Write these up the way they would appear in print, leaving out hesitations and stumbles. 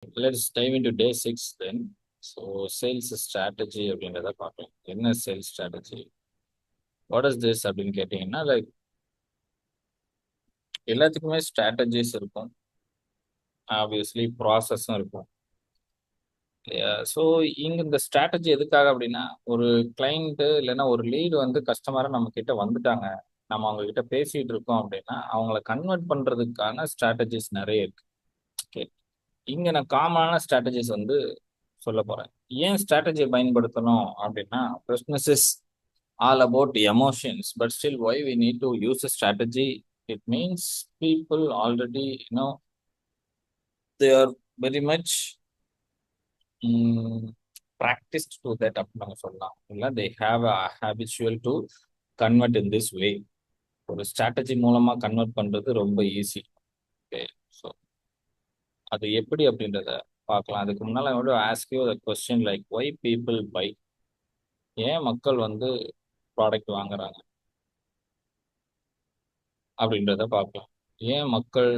Let's dive into day 6 then. So, sales strategy அப்படின்றத பார்க்கலாம். என்ன sales strategy? What is this அப்படின்னு கேட்டீங்கன்னா, எல்லாத்துக்குமே ஸ்ட்ராட்டஜிஸ் இருக்கும். ஆப்வியஸ்லி ப்ராசஸும் இருக்கும். ஸோ, இங்க இந்த ஸ்ட்ராட்டஜி எதுக்காக அப்படின்னா, ஒரு கிளையண்ட் இல்லைன்னா ஒரு லீடு வந்து கஸ்டமரா நம்ம கிட்ட வந்துட்டாங்க. நம்ம அவங்க கிட்ட பேசிட்டு இருக்கோம் அப்படின்னா, அவங்கள கன்வெர்ட் பண்றதுக்கான ஸ்ட்ராட்டஜிஸ் நெறைய இருக்கு. ஓகே. இங்க நான் காமனான ஸ்ட்ராட்டஜிஸ் வந்து சொல்லப் போறேன். ஏன் ஸ்ட்ராட்டஜிய பயன்படுத்தணும் அப்படின்னா, business is all about emotions, but still why we need to use a strategy? It means people already, they are very much mm, practiced to that அப்படின்னு நம்ம சொல்லலாம். இல்ல they have a habitual to convert in this way. ஒரு strategy மூலமா convert பண்றது ரொம்ப easy. Okay. So அது எப்படி அப்படின்றத பார்க்கலாம். அதுக்கு முன்னால I want to ask you the question like why people buy? ஏன் மக்கள் வந்து ப்ராடக்ட் வாங்குறாங்க அப்படின்றத பார்க்கலாம். ஏன் மக்கள்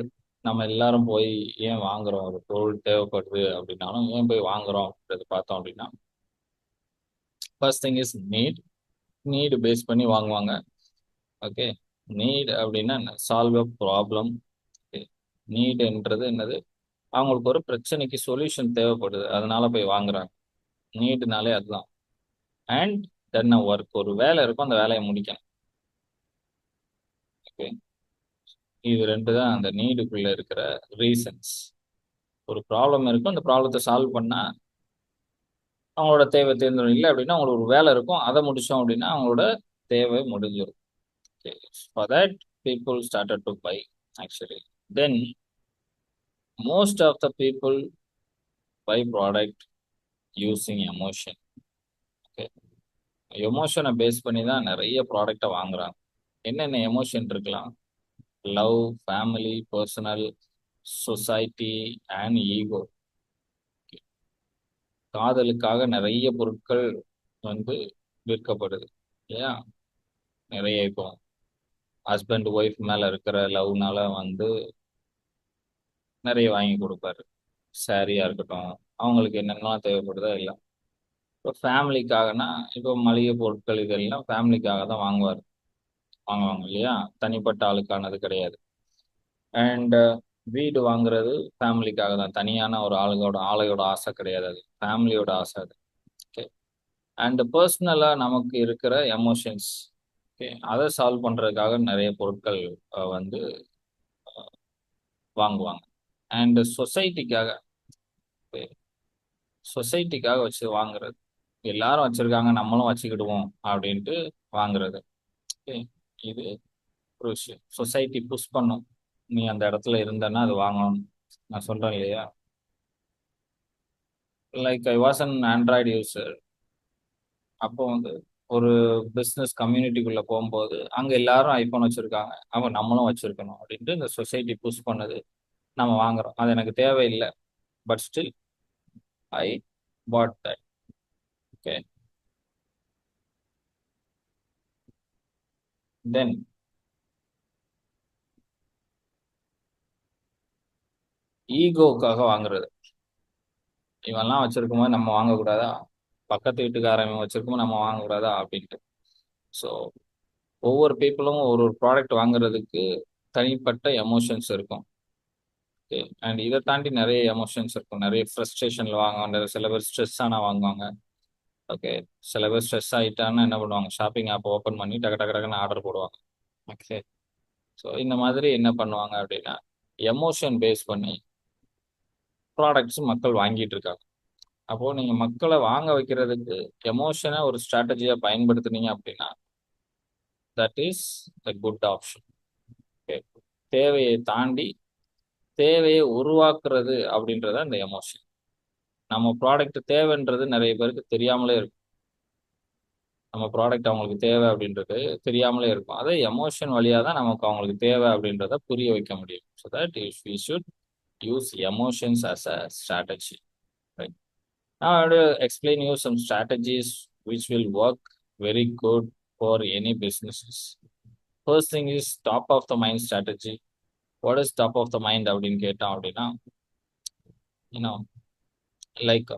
நம்ம எல்லாரும் போய் ஏன் வாங்குறோம்? ஒரு பொருள் தேவைப்படுது அப்படின்னாலும் ஏன் போய் வாங்குறோம் அப்படின்றத பார்த்தோம் அப்படின்னா, first thing is need. Need base பண்ணி வாங்குவாங்க. ஓகே. நீட் அப்படின்னா என்ன? Solve a problem. நீடுன்றது என்னது? அவங்களுக்கு ஒரு பிரச்சனைக்கு சொல்யூஷன் தேவைப்படுது. அதனால போய் வாங்குறாங்க. நீடுனாலே அதுதான். And then work. ஒரு வேலை இருக்கும், அந்த வேலையை முடிக்கணும். ஓகே. இது ரெண்டு தான் அந்த நீடுக்குள்ள இருக்கிற ரீசன்ஸ். ஒரு ப்ராப்ளம் இருக்கும், அந்த ப்ராப்ளத்தை சால்வ் பண்ணா அவங்களோட தேவை தீர்ந்துடும். இல்லை அப்படின்னா அவங்களுக்கு ஒரு வேலை இருக்கும், அதை முடிச்சோம் அப்படின்னா அவங்களோட தேவை முடிஞ்சிடும். Okay. For that, people started to buy actually. Then most of the people buy product using emotion. Okay. எமோஷனை பேஸ் பண்ணி தான் நிறைய ப்ராடக்டை வாங்குறாங்க. என்னென்ன எமோஷன் இருக்கலாம்? Love, family, personal, society and ego. காதலுக்காக நிறைய பொருட்கள் வந்து விற்கப்படுது இல்லையா? நிறைய இப்போ ஹஸ்பண்ட் ஒய்ஃப் மேல இருக்கிற லவ்னால வந்து நிறைய வாங்கி கொடுப்பாரு. சாரியா இருக்கட்டும், அவங்களுக்கு என்னென்னலாம் தேவைப்படுதோ எல்லாம். இப்போ ஃபேமிலிக்காகனா இப்போ மளிகை பொருட்கள் இதெல்லாம் ஃபேமிலிக்காக தான் வாங்குவாங்க இல்லையா? தனிப்பட்ட ஆளுக்கானது கிடையாது. அண்ட் வீடு வாங்குறது ஃபேமிலிக்காக தான். தனியான ஒரு ஆளையோட ஆசை கிடையாது. அது ஃபேமிலியோட ஆசை அது. ஓகே. அண்ட் பர்சனலாக நமக்கு இருக்கிற எமோஷன்ஸ், ஓகே, அதை சால்வ் பண்ணுறதுக்காக நிறைய பொருட்கள் வந்து வாங்குவாங்க. அண்ட் சொசைட்டிக்காக வச்சு வாங்குறது. எல்லாரும் வச்சிருக்காங்க, நம்மளும் வச்சுக்கிடுவோம் அப்படின்ட்டு வாங்குறது. ஓகே. இது ஒரு விஷயம். சொசைட்டி புஷ் பண்ணும், நீ அந்த இடத்துல இருந்தன்னா அது வாங்கணும். நான் சொல்றேன் இல்லையா? Like I was an Android user. அப்போ வந்து ஒரு பிஸ்னஸ் கம்யூனிட்டிக்குள்ள போகும்போது அங்க எல்லாரும் ஐபோன் வச்சிருக்காங்க, அப்போ நம்மளும் வச்சிருக்கணும் அப்படின்ட்டு இந்த சொசைட்டி புஷ் பண்ணது. நம்ம வாங்குறோம். அது எனக்கு தேவையில்லை, but still I bought that. Okay. Then ஈகோக்காக வாங்குறது. இவன்லாம் வச்சிருக்கும்போது நம்ம வாங்கக்கூடாதா? பக்கத்து வீட்டுக்காரன் வச்சிருக்கும்போது நம்ம வாங்கக்கூடாதா அப்படின்ட்டு. ஸோ ஒவ்வொரு பீப்புளும் ஒரு ஒரு ப்ராடக்ட் வாங்குறதுக்கு தனிப்பட்ட எமோஷன்ஸ் இருக்கும். ஓகே. அண்ட் இதை தாண்டி நிறைய எமோஷன்ஸ் இருக்கும். நிறைய ஃப்ரஸ்ட்ரேஷன்ல வாங்குவாங்க, சில பேர் ஸ்ட்ரெஸ் ஆனா வாங்குவாங்க. ஓகே. சில பேர் ஸ்ட்ரெஸ் ஆகிட்டான்னு என்ன பண்ணுவாங்க? ஷாப்பிங் ஆப் ஓப்பன் பண்ணி டக்கு டக்கு டக்குன்னு ஆர்டர் போடுவாங்க. ஓகே. ஸோ இந்த மாதிரி என்ன பண்ணுவாங்க அப்படின்னா, எமோஷன் பேஸ் பண்ணி ப்ராடக்ட்ஸ் மக்கள் வாங்கிட்டு இருக்காங்க. அப்போ நீங்க மக்களை வாங்க வைக்கிறதுக்கு எமோஷனை ஒரு ஸ்ட்ராட்டஜியா பயன்படுத்துனீங்க அப்படின்னா, that is the good option. Okay. தேவையை தாண்டி தேவையை உருவாக்குறது அப்படின்றத அந்த எமோஷன். நம்ம ப்ராடக்ட் தேவைன்றது நிறைய பேருக்கு தெரியாமலே இருக்கும். நம்ம ப்ராடக்ட் அவங்களுக்கு தேவை அப்படின்றது தெரியாமலே இருக்கும். அதே எமோஷன் வழியாக தான் நமக்கு அவங்களுக்கு தேவை அப்படின்றத புரிய வைக்க முடியும். So that if we should use emotions as a strategy. Right. Now I want to explain you some strategies which will work very good for any businesses. First thing is top of the mind strategy. What is top of the mind அப்படின்னு கேட்டோம் அப்படின்னா, like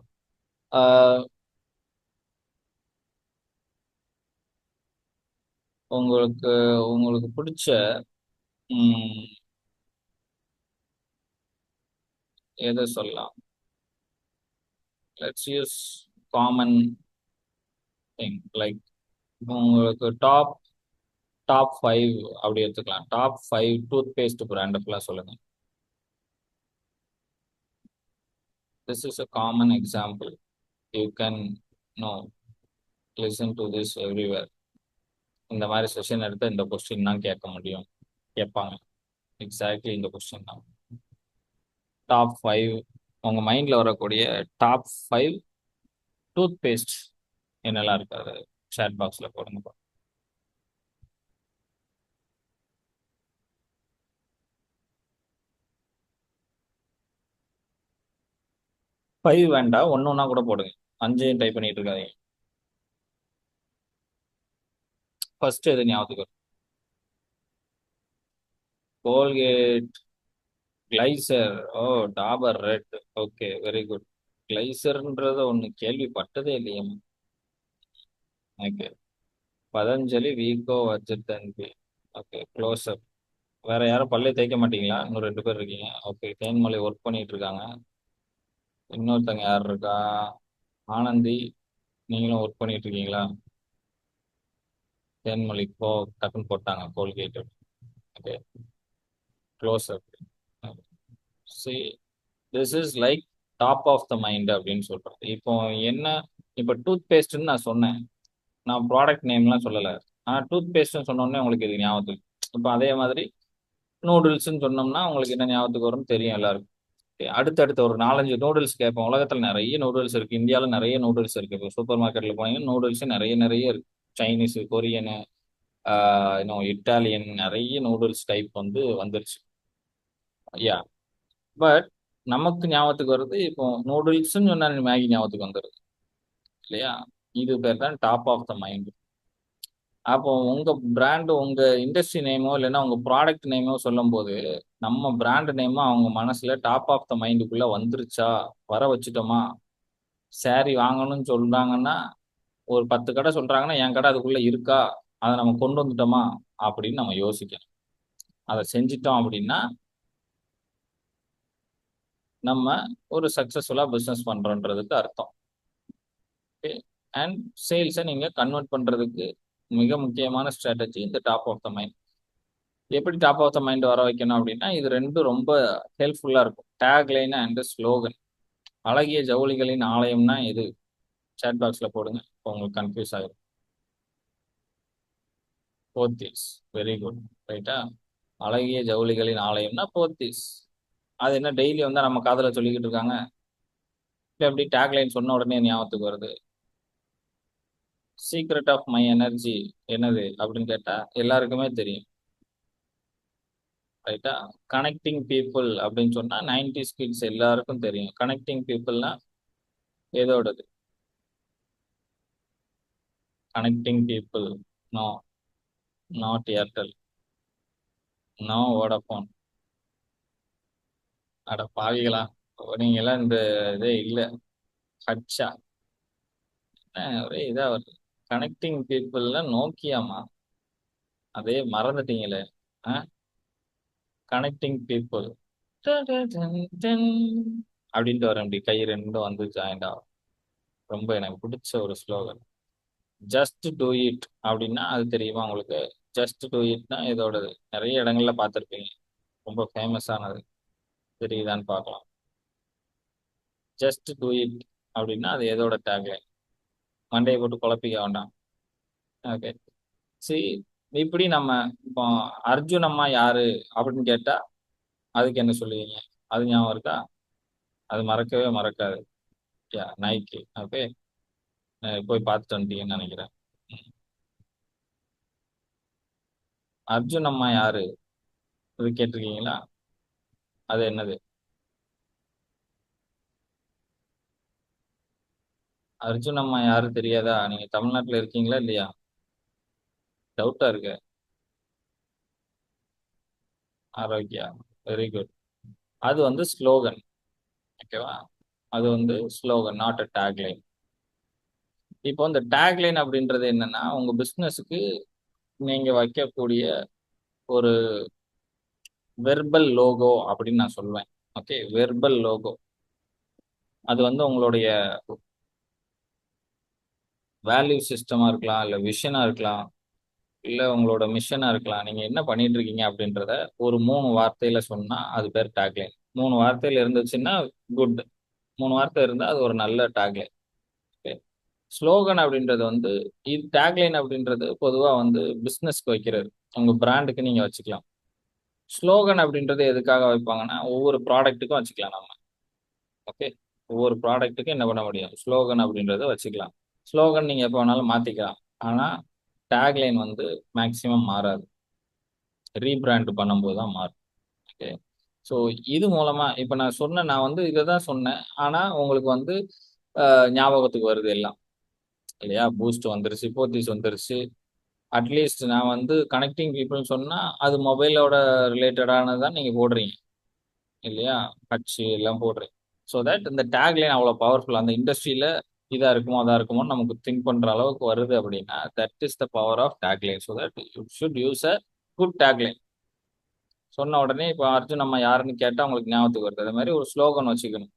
உங்களுக்கு உங்களுக்கு பிடிச்ச ம், எதை சொல்லலாம்? Let's use common thing like உங்களுக்கு டாப் ஃபைவ் அப்படி எடுத்துக்கலாம். Top five toothpaste brand ஃபுல்லாக சொல்லுங்க. This is a common example. You can know listen to this everywhere. இந்த மாதிரி செஷன் எடுத்து இந்த கொஸ்டின் தான் கேட்க முடியும், கேட்பாங்க. எக்ஸாக்ட்லி இந்த கொஸ்டின் தான். டாப் ஃபைவ் உங்க மைண்ட்ல வரக்கூடிய டாப் ஃபைவ் டூத் பேஸ்ட் என்னெல்லாம் இருக்காது சேட் பாக்ஸ்ல போடுங்க. ஃபைவ் வேண்டாம், ஒன்று ஒன்றா கூட போடுங்க. அஞ்சையும் டைப் பண்ணிட்டு இருக்காதீங்க. ஃபர்ஸ்ட் எது ஞாபகத்துக்கு வரும்? கோல்கேட், கிளைசர், ஓ Dabur red, okay very good. கிளைசர்ன்றத ஒன்று கேள்விப்பட்டதே இல்லையே. Okay. Patanjali Vicco Vajradanti, okay close up. வேற யாரும் பல்லே தேய்க்க மாட்டீங்களா? இன்னும் ரெண்டு பேர் இருக்கீங்க. ஓகே, தேன்மொழி ஒர்க் பண்ணிட்டு இருக்காங்க. இன்னொருத்தங்க யார் இருக்கா? ஆனந்தி, நீங்களும் ஒர்க் பண்ணிட்டு இருக்கீங்களா? தேன்மொழி போ டக்குன்னு போட்டாங்க Colgate. Okay, close up. See, this is like top of the mind அப்படின்னு சொல்றது. இப்போ என்ன, இப்போ டூத் பேஸ்ட்னு நான் சொன்னேன், நான் ப்ராடக்ட் நேம்லாம் சொல்லலை. ஆனால் டூத் பேஸ்ட்னு சொன்னோடனே உங்களுக்கு இது ஞாபகத்துக்கு. இப்போ அதே மாதிரி நூடுல்ஸ்ன்னு சொன்னோம்னா உங்களுக்கு என்ன ஞாபகத்துக்கு வரும்னு தெரியும் எல்லாருக்கும். Okay, அடுத்தடுத்த ஒரு நாலஞ்சு நூடுல்ஸ் கேட்போம். உலகத்தில் நிறைய நூடுல்ஸ் இருக்கு, இந்தியாவில் நிறைய நூடுல்ஸ் இருக்கு. இப்போ சூப்பர் மார்க்கெட்டில் போனீங்கன்னா நூடுல்ஸ் நிறைய நிறைய இருக்கு. சைனீஸு, கொரியனு, இன்னும் இட்டாலியன், நிறைய நூடுல்ஸ் டைப் வந்துருச்சு. யா, பட் நமக்கு ஞாபகத்துக்கு வருது இப்போ நூடுல்ஸ்ன்னு சொன்னா மேகி ஞாபகத்துக்கு வந்துருது இல்லையா? இது பேர் தான் டாப் ஆஃப் த மைண்ட். அப்போ உங்க பிராண்ட், உங்க இண்டஸ்ட்ரி நேமோ இல்லைன்னா உங்க ப்ராடக்ட் நேமோ சொல்லும் போது நம்ம பிராண்ட் நேமோ அவங்க மனசுல டாப் ஆஃப் த மைண்டுக்குள்ள வந்துருச்சா, வர வச்சுட்டோமா? saree வாங்கணும்னு சொல்றாங்கன்னா, ஒரு 10 கடை சொல்றாங்கன்னா என் கடை அதுக்குள்ள இருக்கா, அதை நம்ம கொண்டு வந்துட்டோமா அப்படின்னு நம்ம யோசிக்கணும். அதை செஞ்சிட்டோம் அப்படின்னா நம்ம ஒரு சக்சஸ்ஃபுல்லா பிசினஸ் பண்றோன்றதுக்கு அர்த்தம். அண்ட் சேல்ஸை நீங்க கன்வெர்ட் பண்றதுக்கு மிக முக்கியமான ஸ்ட்ராட்டஜி இந்த டாப் ஆஃப் த மைண்ட். எப்படி டாப் ஆஃப் த மைண்ட் வர வைக்கணும் அப்படின்னா இது ரெண்டும் ரொம்ப ஹெல்ப்ஃபுல்லா இருக்கும். Tag line and slogan. அழகிய ஜவுளிகளின் ஆலயம்னா எது? சேட் பாக்ஸ்ல போடுங்க, இப்போ உங்களுக்கு கன்ஃபியூஸ் ஆகும். Pothys, very good. ரைட்டா? அழகிய ஜவுளிகளின் ஆலயம்னா போத்தீஸ். அது என்ன டெய்லி வந்தா நம்ம காதுல சொல்லிக்கிட்டு இருக்காங்க? இல்லை எப்படி டேக் லைன் சொன்ன உடனே ஞாபகத்துக்கு வருது? சீக்ரெட் ஆஃப் மை எனர்ஜி என்னது அப்படின்னு கேட்டா எல்லாருக்குமே தெரியும். ரைட்டா? கனெக்டிங் பீப்புள் அப்படின்னு சொன்னா 90s கிட்ஸ் எல்லாருக்கும் தெரியும். கனெக்டிங் பீப்புள்னா எதோடது? Connecting people, no, not Airtel, no Vodafone. அட பாவிகளா, நீங்க எல்லாம் இந்த இதே இல்ல. ஹட்சா, ஒரே இதா வருது. கனெக்டிங் பீப்புள்ல நோக்கியாமா, அதே மறந்துட்டீங்களே. கனெக்டிங் பீப்புள் அப்படின்ட்டு வரேன். அப்படி கை ரெண்டும் வந்து ஜாயிண்ட் ஆகும். ரொம்ப எனக்கு பிடிச்ச ஒரு ஸ்லோகன். ஜஸ்ட் டூ இட் அப்படின்னா அது தெரியுமா உங்களுக்கு? ஜஸ்ட் டூ இட்னா இதோடது நிறைய இடங்கள்ல பார்த்துருப்பீங்க. ரொம்ப ஃபேமஸானது. தெரியுதான்னு பார்க்கலாம். ஜஸ்ட் டூ இட் அப்படின்னா அது எதோட டேக்லைன்? மண்டையை போட்டு குழப்பிக்க வேண்டாம். ஓகே, சரி. இப்படி நம்ம இப்போ அர்ஜுன் அம்மா யாரு அப்படின்னு கேட்டா அதுக்கு என்ன சொல்லுவீங்க? அது ஞாபகம் இருக்கா? அது மறக்கவே மறக்காது. யா, நைக்கி. ஓகே, போய் பார்த்துட்டு வந்துட்டீங்கன்னு நினைக்கிறேன். ம். அர்ஜுன் அம்மா யாரு, இது கேட்டிருக்கீங்களா? அது என்னது? அர்ஜுன் அம்மா யாரு தெரியாதா? நீங்க தமிழ்நாட்டுல இருக்கீங்களா இல்லையா? டவுட்டா இருக்கு. Arokya, very good. அது ஸ்லோகன். ஓகேவா? அது வந்து ஸ்லோகன், நாட் அ டேக்லைன். இப்போ இந்த டேக்லைன் அப்படின்றது என்னன்னா, உங்க பிசினஸ்க்கு நீங்க வைக்கக்கூடிய ஒரு வெர்பல் லோகோ அப்படின்னு நான் சொல்லுவேன். ஓகே. Verbal logo. அது வந்து உங்களுடைய வேல்யூ சிஸ்டமா இருக்கலாம், இல்ல விஷனா இருக்கலாம், இல்ல உங்களோட மிஷனா இருக்கலாம். நீங்க என்ன பண்ணிட்டு இருக்கீங்க அப்படின்றத ஒரு 3 வார்த்தையில சொன்னா அது பேர் டேக்லைன். 3 வார்த்தையில இருந்துச்சுன்னா குட். 3 வார்த்தை இருந்தா அது ஒரு நல்ல டேக்லைன். ஓகே. ஸ்லோகன் அப்படின்றது வந்து டேக்லைன் அப்படின்றது பொதுவா வந்து பிசினஸ்க்கு வைக்கிறது. உங்க பிராண்டுக்கு நீங்க வச்சுக்கலாம். ஸ்லோகன் அப்படின்றது எதுக்காக வைப்பாங்கன்னா, ஒவ்வொரு ப்ராடக்ட்டுக்கும் வச்சுக்கலாம் நம்ம. ஓகே. ஒவ்வொரு ப்ராடக்ட்டுக்கும் என்ன பண்ண முடியும்? ஸ்லோகன் அப்படின்றத வச்சுக்கலாம். ஸ்லோகன் நீங்க எப்ப வேணாலும் மாத்திக்கலாம். ஆனா, டேக்லைன் வந்து மேக்ஸிமம் மாறாது. ரீபிராண்ட் பண்ணும்போது தான் மாறும். ஓகே. ஸோ இது மூலமா இப்ப நான் வந்து இத தான் சொன்னேன். ஆனா, உங்களுக்கு வந்து அ ஞாபகத்துக்கு வருது எல்லாம். இல்லையா? பூஸ்ட் வந்துருச்சு, போத்தீஸ் வந்துருச்சு. அட்லீஸ்ட் நான் வந்து கனெக்டிங் பீப்பிள்ன்னு சொன்னா, அது மொபைலோட ரிலேட்டடானது தான் நீங்க போடுறீங்க. இல்லையா? ஹட்ச் எல்லாம் போடுறீங்க. ஸோ தட் இந்த டேக்லைன் அவ்வளோ பவர்ஃபுல். அந்த இண்டஸ்ட்ரியில இதா இருக்குமோ, அதா இருக்குமோன்னு நமக்கு திங்க் பண்ற அளவுக்கு வருது அப்படின்னா, that is the power of tagline. So that you should use a good tagline. சொன்ன உடனே இப்ப அர்ஜுன் நம்ம யாருன்னு கேட்டா உங்களுக்கு ஞாபகத்துக்கு வருது. அதே மாரி ஒரு ஸ்லோகன் வச்சுக்கணும்.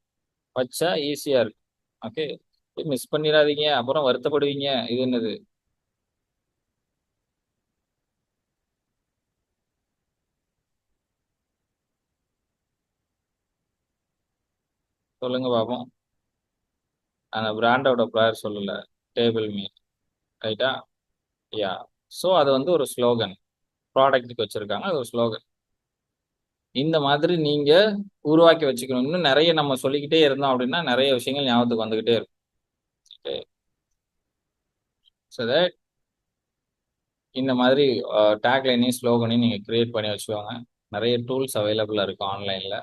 வச்சா ஈஸியா இருக்கும். ஓகே. மிஸ் பண்ணிறாதீங்க. அப்புறம் வருத்தப்படுவீங்க. இது என்னது? சொல்லுங்க பாப்போம். அந்த பிராண்டோட பேர் சொல்லல. Table me. ரைட்டா? யாஹ்! ஸோ அது வந்து ஒரு ஸ்லோகன். ப்ராடக்ட்க்கு வச்சிருக்காங்க. அது ஒரு ஸ்லோகன். இந்த மாதிரி நீங்க உருவாக்கி வச்சுக்கணும். இன்னும் நெறைய நம்ம சொல்லிக்கிட்டே இருந்தோம் அப்படின்னா, நெறைய விஷயங்கள் ஞாபகத்துக்கு வந்துகிட்டே இருக்கும். ஓகே. ஸோ தட் இந்த மாதிரி டேக்லைனையும், ஸ்லோகனையும் நீங்க கிரியேட் பண்ணி வச்சுக்கோங்க. நெறைய டூல்ஸ் அவைலபிளா இருக்கு ஆன்லைன்ல.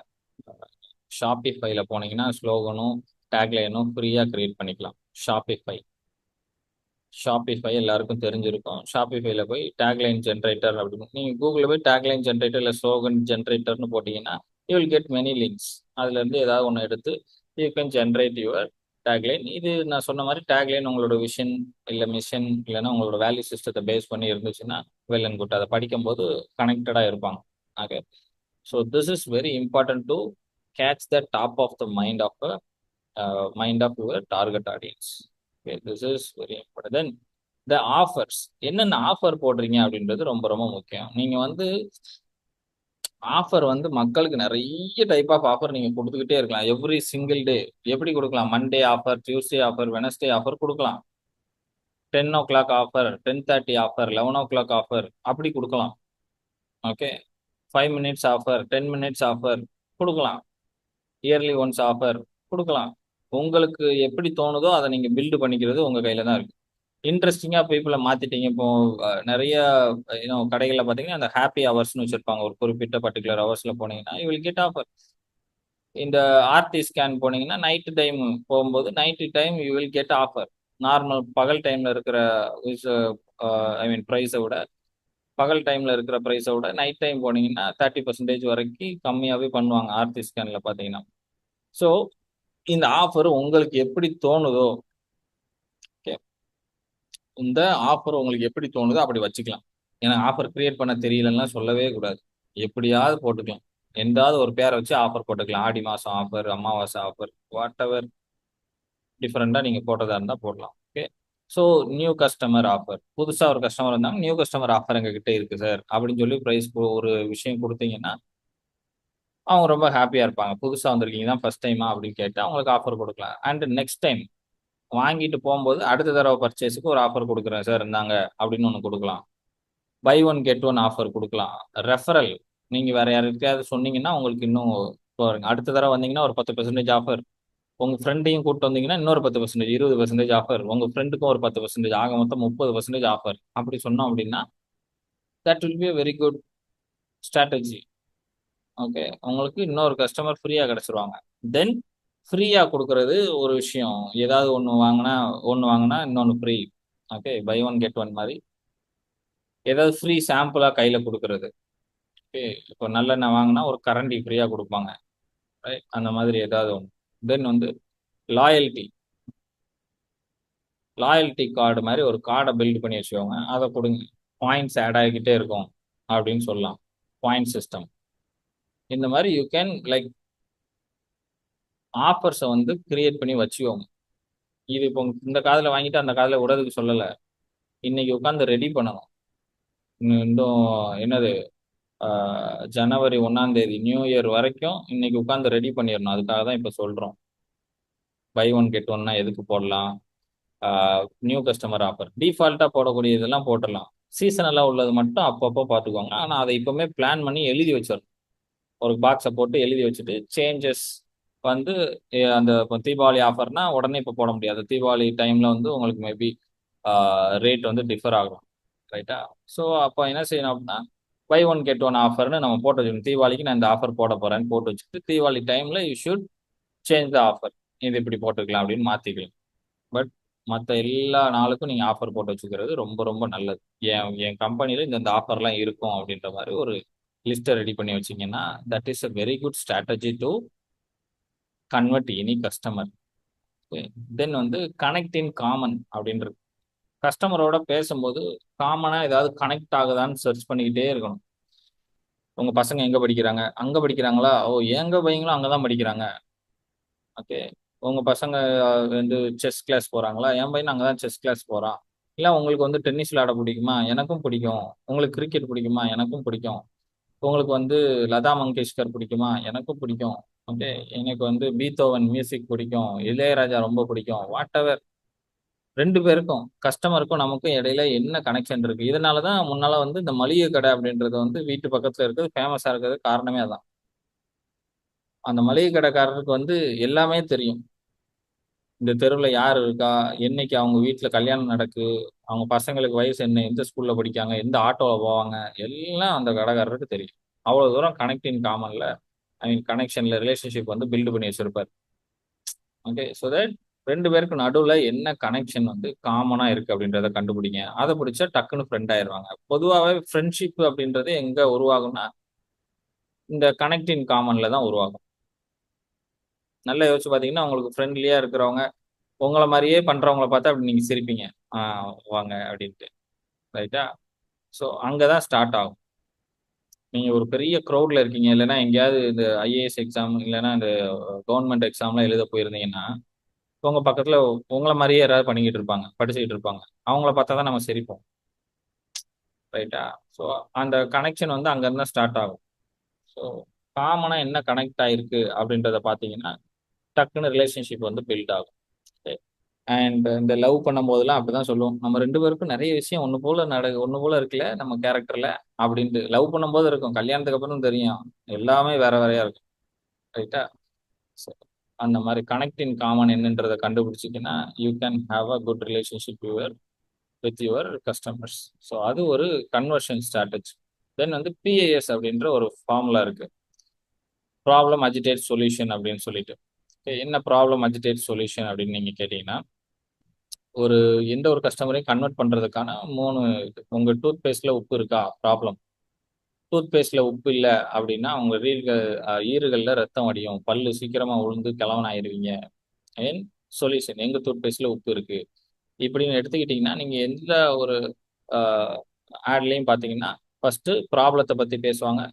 ஷாப்பிஃபைல போனீங்கன்னா, ஸ்லோகனும், டேக்லைனும் ஃப்ரீயா கிரியேட் பண்ணிக்கலாம். ஷாப்பிஃபை. ஷாப்பிஃபை எல்லாருக்கும் தெரிஞ்சிருக்கும். ஷாப்பிஃபைல போய் டேக்லைன் ஜெனரேட்டர் அப்படின்னு நீங்க கூகுள்ல போய் டேக்லைன் ஜெனரேட்டர் இல்ல ஸ்லோகன் ஜெனரேட்டர்ன்னு போட்டீங்கன்னா, you will get many links. அதுலேருந்து ஏதாவது ஒண்ணு எடுத்து you can generate your tagline. இது நான் சொன்ன மாரி டேக்லைன் உங்களோட விஷன், இல்ல மிஷன், இல்லன்னா உங்களோட வேல்யூ சிஸ்டத்த பேஸ் பண்ணி இருந்துச்சுன்னா, வெல் அண்ட் குட். அத படிக்கும்போது கனெக்டடா இருப்பாங்க. Okay. So this is very important to catch the top of the mind of your target audience. Okay. This is very important. Then the offers. என்னென்ன offer போடுறீங்க அப்படின்றது ரொம்ப ரொம்ப முக்கியம். நீங்க வந்து ஆஃபர் வந்து மக்களுக்கு நெறைய டைப் ஆஃப் ஆஃபர் நீங்க குடுத்துக்கிட்டே இருக்கலாம். Every single day. எப்படி குடுக்கலாம்? Monday offer, Tuesday offer, Wednesday offer குடுக்கலாம். 10:00 ஆஃபர், 10:30 ஆஃபர், 11:00 ஆஃபர் அப்படி குடுக்கலாம். Okay. 5 minutes offer, 10 minutes offer குடுக்கலாம். இயர்லி ஒன்ஸ் ஆஃபர் குடுக்கலாம். உங்களுக்கு எப்படி தோணுதோ அத நீங்க பில்ட் பண்ணிக்கிறது உங்க கையில தான் இருக்கு. இன்ட்ரஸ்டிங்கா பீப்பிள மாத்திட்டீங்க. இப்போ நெறைய கடைகள்ல பார்த்தீங்கன்னா, அந்த ஹேப்பி ஹவர்ஸ்ன்னு வச்சிருப்பாங்க. ஒரு குறிப்பிட்ட பர்ட்டிகுலர் ஹவர்ஸ்ல போனீங்கன்னா, யூ வில் கெட் ஆஃபர். இந்த ஆர்டி ஸ்கேன் போனீங்கன்னா, நைட் டைம் போகும்போது, night time you will get offer. Normal பகல் டைம்ல இருக்கிற இஸ் ஐ மீன் பிரைஸ விட பகல் டைம்ல இருக்கிற பிரைஸ விட நைட் டைம் போனீங்கன்னா 30% வரைக்கும் கம்மியாவே பண்ணுவாங்க. ஆர்டி ஸ்கேன்ல பார்த்தீங்கன்னா. ஸோ இந்த ஆஃபர் உங்களுக்கு எப்படி தோணுதோ, ஓகே, இந்த ஆஃபர் உங்களுக்கு எப்படி தோணுதோ அப்படி வச்சுக்கலாம். ஏன்னா ஆஃபர் கிரியேட் பண்ண தெரியலன்னுலாம் சொல்லவே கூடாது. எப்படியாவது போட்டுக்கலாம். எந்தாவது ஒரு பேர வச்சு ஆஃபர் போட்டுக்கலாம். ஆடி மாசம் ஆஃபர், அமாவாசை ஆஃபர், வாட்டெவர் டிஃபரெண்டா நீங்க போடுறதா இருந்தா போடலாம். Okay. So new customer offer. புதுசா ஒரு கஸ்டமர் வந்தாங்க, நியூ கஸ்டமர் ஆஃபர் எங்ககிட்ட இருக்கு சார் அப்படின்னு சொல்லி பிரைஸ் ஒரு விஷயம் குடுத்தீங்கன்னா, அவங்க ரொம்ப ஹாப்பியா இருப்பாங்க. புதுசா வந்திருக்கீங்க தான் ஃபர்ஸ்ட் டைமா அப்படின்னு கேட்டு அவங்களுக்கு ஆஃபர் குடுக்கலாம். அண்ட் நெக்ஸ்ட் டைம் வாங்கிட்டு போம்போது அடுத்த தடவ பர்ச்சேஸ்க்கு ஒரு ஆஃபர் குடுக்குறேன் சார் இந்தாங்க அப்படின்னு ஒண்ணு குடுக்கலாம். Buy one get one offer குடுக்கலாம். ரெஃபரல். நீங்க வேற யாருக்காவது சொன்னீங்கன்னா, உங்களுக்கு இன்னும் பாருங்க. அடுத்த தடவ வந்தீங்கன்னா ஒரு 10% ஆஃபர். உங்க ஃப்ரெண்டையும் கூட்டு வந்தீங்கன்னா, இன்னொரு 10%, 20% ஆஃபர். உங்க ஃப்ரெண்டுக்கும் ஒரு 10% ஆக மொத்தம் 30% ஆஃபர். அப்படி சொன்னோம் அப்படின்னா, that will be a very good strategy. Okay. உங்களுக்கு இன்னொரு கஸ்டமர் ஃப்ரீயா கிடைச்சிருவாங்க. தென் ஃப்ரீயா குடுக்குறது ஒரு விஷயம். ஏதாவது ஒண்ணு வாங்குனா இன்னொன்னு free. Okay. Buy one get one மாரி. ஏதாவது ஃப்ரீ சாம்பிளா கையில குடுக்குறது. ஓகே. இப்போ நல்லெண்ணெய் வாங்குனா ஒரு கரண்டி ஃப்ரீயா குடுப்பாங்க. ரைட். அந்த மாதிரி ஏதாவது ஒண்ணு. தென் வந்து லாயல்ட்டி லாயல்ட்டி கார்டு மாதிரி ஒரு கார்டை பில்ட் பண்ணி வச்சுக்கோங்க. அதை கொடுங்க. பாயிண்ட்ஸ் ஆட் ஆகிக்கிட்டே இருக்கும் அப்படின்னு சொல்லலாம். Point system. இந்த மாதிரி யூ கேன் லைக் ஆஃபர்ஸை வந்து கிரியேட் பண்ணி வச்சுக்கோங்க. இது இப்போ இந்த காதில் வாங்கிட்டு அந்த காதில் விடுறதுக்கு சொல்லலை. இன்னைக்கு உட்காந்து ரெடி பண்ணணும். இன்னும் என்னது, ஜனவரி 1 நியூ இயர் வரைக்கும் இன்னைக்கு உட்காந்து ரெடி பண்ணிடணும். அதுக்காக தான் இப்போ சொல்கிறோம். பை ஒன் கெட் ஒன்னா எதுக்கு போடலாம். நியூ கஸ்டமர் ஆஃபர் டிஃபால்ட்டாக போடக்கூடிய இதெல்லாம் போட்டுடலாம். சீசனலாக உள்ளது மட்டும் அப்பப்போ பார்த்துக்கோங்க. ஆனால் அதை இப்போவுமே பிளான் பண்ணி எழுதி வச்சிடணும். ஒரு பாக்ஸை போட்டு எழுதி வச்சுட்டு சேஞ்சஸ் வந்து அந்த இப்போ தீபாவளி ஆஃபர்னா உடனே இப்போ போட முடியாது. தீபாவளி டைமில் வந்து உங்களுக்கு மேபி ரேட் வந்து டிஃபர் ஆகும். ரைட்டா? ஸோ அப்போ என்ன செய்யணும் அப்படின்னா, பை ஒன் கெட் ஒன் ஆஃபர்னு நம்ம போட்டு வச்சுக்கணும். தீபாவளிக்கு நான் இந்த ஆஃபர் போட போகிறேன்னு போட்டு வச்சுட்டு தீபாவளி டைமில் you should change the offer. இது இப்படி போட்டுக்கலாம் அப்படின்னு மாற்றிக்கலாம். பட் மற்ற எல்லா நாளுக்கும் நீங்கள் ஆஃபர் போட்டு வச்சுக்கிறது ரொம்ப ரொம்ப நல்லது. என் கம்பெனியில் இந்த ஆஃபர்லாம் இருக்கும் அப்படின்ற மாதிரி ஒரு லிஸ்ட்டை ரெடி பண்ணி வச்சிங்கன்னா that is a very good strategy to convert any customer. Then வந்து கனெக்ட் இன் காமன் அப்படின்றது. கஸ்டமரோட பேசும்போது காமனாக ஏதாவது கனெக்ட் ஆகுதான்னு சர்ச் பண்ணிக்கிட்டே இருக்கணும். உங்கள் பசங்க எங்கே படிக்கிறாங்க? அங்கே படிக்கிறாங்களா? ஓ, எங்க பையங்களும் அங்கே தான் படிக்கிறாங்க. ஓகே. உங்கள் பசங்க வந்து செஸ் கிளாஸ் போகிறாங்களா? என் பையன் அங்கே தான் செஸ் கிளாஸ் போகிறான். இல்லை உங்களுக்கு வந்து டென்னிஸ் விளையாட பிடிக்குமா? எனக்கும் பிடிக்கும். உங்களுக்கு கிரிக்கெட் பிடிக்குமா? எனக்கும் பிடிக்கும். உங்களுக்கு வந்து லதா மங்கேஷ்கர் பிடிக்குமா? எனக்கும் பிடிக்கும். ஓகே. எனக்கு வந்து பீத்தோவன் மியூசிக் பிடிக்கும். இளையராஜா ரொம்ப பிடிக்கும். What ever. ரெண்டு பேருக்கும் கஸ்டமருக்கும் நமக்கும் இடையில என்ன கனெக்ஷன் இருக்கு? இதனால தான் முன்னால வந்து இந்த மளிகை கடை அப்படின்றது வந்து வீட்டு பக்கத்தில் இருக்கிறது ஃபேமஸாக இருக்கிறது காரணமே அதான். அந்த மளிகை கடைக்காரருக்கு வந்து எல்லாமே தெரியும். இந்த தெருவில் யார் இருக்கா, என்னைக்கு அவங்க வீட்டில் கல்யாணம் நடக்கு, அவங்க பசங்களுக்கு வயசு என்ன, எந்த ஸ்கூலில் படிக்காங்க, எந்த ஆட்டோவில் போவாங்க, எல்லாம் அந்த கடைக்காரருக்கு தெரியும். அவ்வளோ தூரம் கனெக்டிங் காமனில், ஐ மீன் கனெக்ஷனில் ரிலேஷன்ஷிப் வந்து பில்டு பண்ணி வச்சிருப்பார். ஓகே. ஸோ தட் ரெண்டு பேருக்கு நடுவில் என்ன கனெக்ஷன் வந்து காமனாக இருக்குது அப்படின்றத கண்டுபிடிங்க. அதை பிடிச்சா டக்குன்னு ஃப்ரெண்ட் ஆயிடுவாங்க. பொதுவாகவே ஃப்ரெண்ட்ஷிப் அப்படின்றது எங்கே உருவாகும்னா இந்த கனெக்டிங் காமனில் தான் உருவாகும். நல்லா யோசிச்சு பார்த்தீங்கன்னா உங்களுக்கு ஃப்ரெண்ட்லியாக இருக்கிறவங்க உங்களை மாதிரியே பண்றவங்கள பார்த்தா அப்படி நீங்க சிரிப்பீங்க. வாங்க அப்படின்ட்டு. ரைட்டா? ஸோ அங்கதான் ஸ்டார்ட் ஆகும். நீங்க ஒரு பெரிய க்ரௌட்ல இருக்கீங்க, இல்லைன்னா எங்கேயாவது இந்த ஐஏஎஸ் எக்ஸாம் இல்லைன்னா இந்த கவர்மெண்ட் எக்ஸாம்லாம் எழுத போயிருந்தீங்கன்னா உங்க பக்கத்துல உங்களை மாதிரியே யாராவது பண்ணிக்கிட்டு இருப்பாங்க, படிச்சுக்கிட்டு இருப்பாங்க. அவங்கள பார்த்தா தான் நம்ம சிரிப்போம். ரைட்டா? ஸோ அந்த கனெக்ஷன் வந்து அங்கேருந்து ஸ்டார்ட் ஆகும். ஸோ காமனா என்ன கனெக்ட் ஆயிருக்கு அப்படின்றத பார்த்தீங்கன்னா டக்குன்னு ரிலேஷன்ஷிப் வந்து பில்ட் ஆகும். அண்ட் இந்த லவ் பண்ணும் போதெல்லாம் அப்படிதான் சொல்லுவோம். நம்ம ரெண்டு பேருக்கும் நிறைய விஷயம் ஒன்று போல இருக்குல்ல நம்ம கேரக்டர்ல அப்படின்ட்டு. லவ் பண்ணும்போது இருக்கும், கல்யாணத்துக்கு அப்புறம் தெரியும் எல்லாமே வேற வேறையா இருக்கும். ரைட்டா? ஸோ அந்த மாதிரி கனெக்ட் இன் காமன் என்னன்றதை கண்டுபிடிச்சிங்கன்னா you can have a good relationship with your customers. So அது ஒரு கன்வர்ஷன் ஸ்ட்ராட்டஜி. தென் வந்து பிஏஎஸ் அப்படின்ற ஒரு ஃபார்முலா இருக்கு. ப்ராப்ளம் அஜிடேட் சொல்யூஷன் அப்படின்னு சொல்லிட்டு. என்ன ப்ராப்ளம் அஜிடேட் சொல்யூஷன் அப்படின்னு நீங்க கேட்டீங்கன்னா, ஒரு எந்த ஒரு கஸ்டமரையும் கன்வெர்ட் பண்றதுக்கான 3 உங்க டூத் பேஸ்ட்ல உப்பு இருக்கா? ப்ராப்ளம். டூத் பேஸ்ட்ல உப்பு இல்லை அப்படின்னா உங்க ஈறுகள்ல ரத்தம் வடியும், பல்லு சீக்கிரமா உளுந்து கிழவன் ஆயிருவீங்க. ஏன் சொல்யூஷன் எங்க டூத் பேஸ்ட்ல உப்பு இருக்கு இப்படின்னு எடுத்துக்கிட்டீங்கன்னா நீங்க எந்த ஒரு ஆட்லையும் பார்த்தீங்கன்னா ஃபர்ஸ்ட் ப்ராப்ளத்தை பத்தி பேசுவாங்க.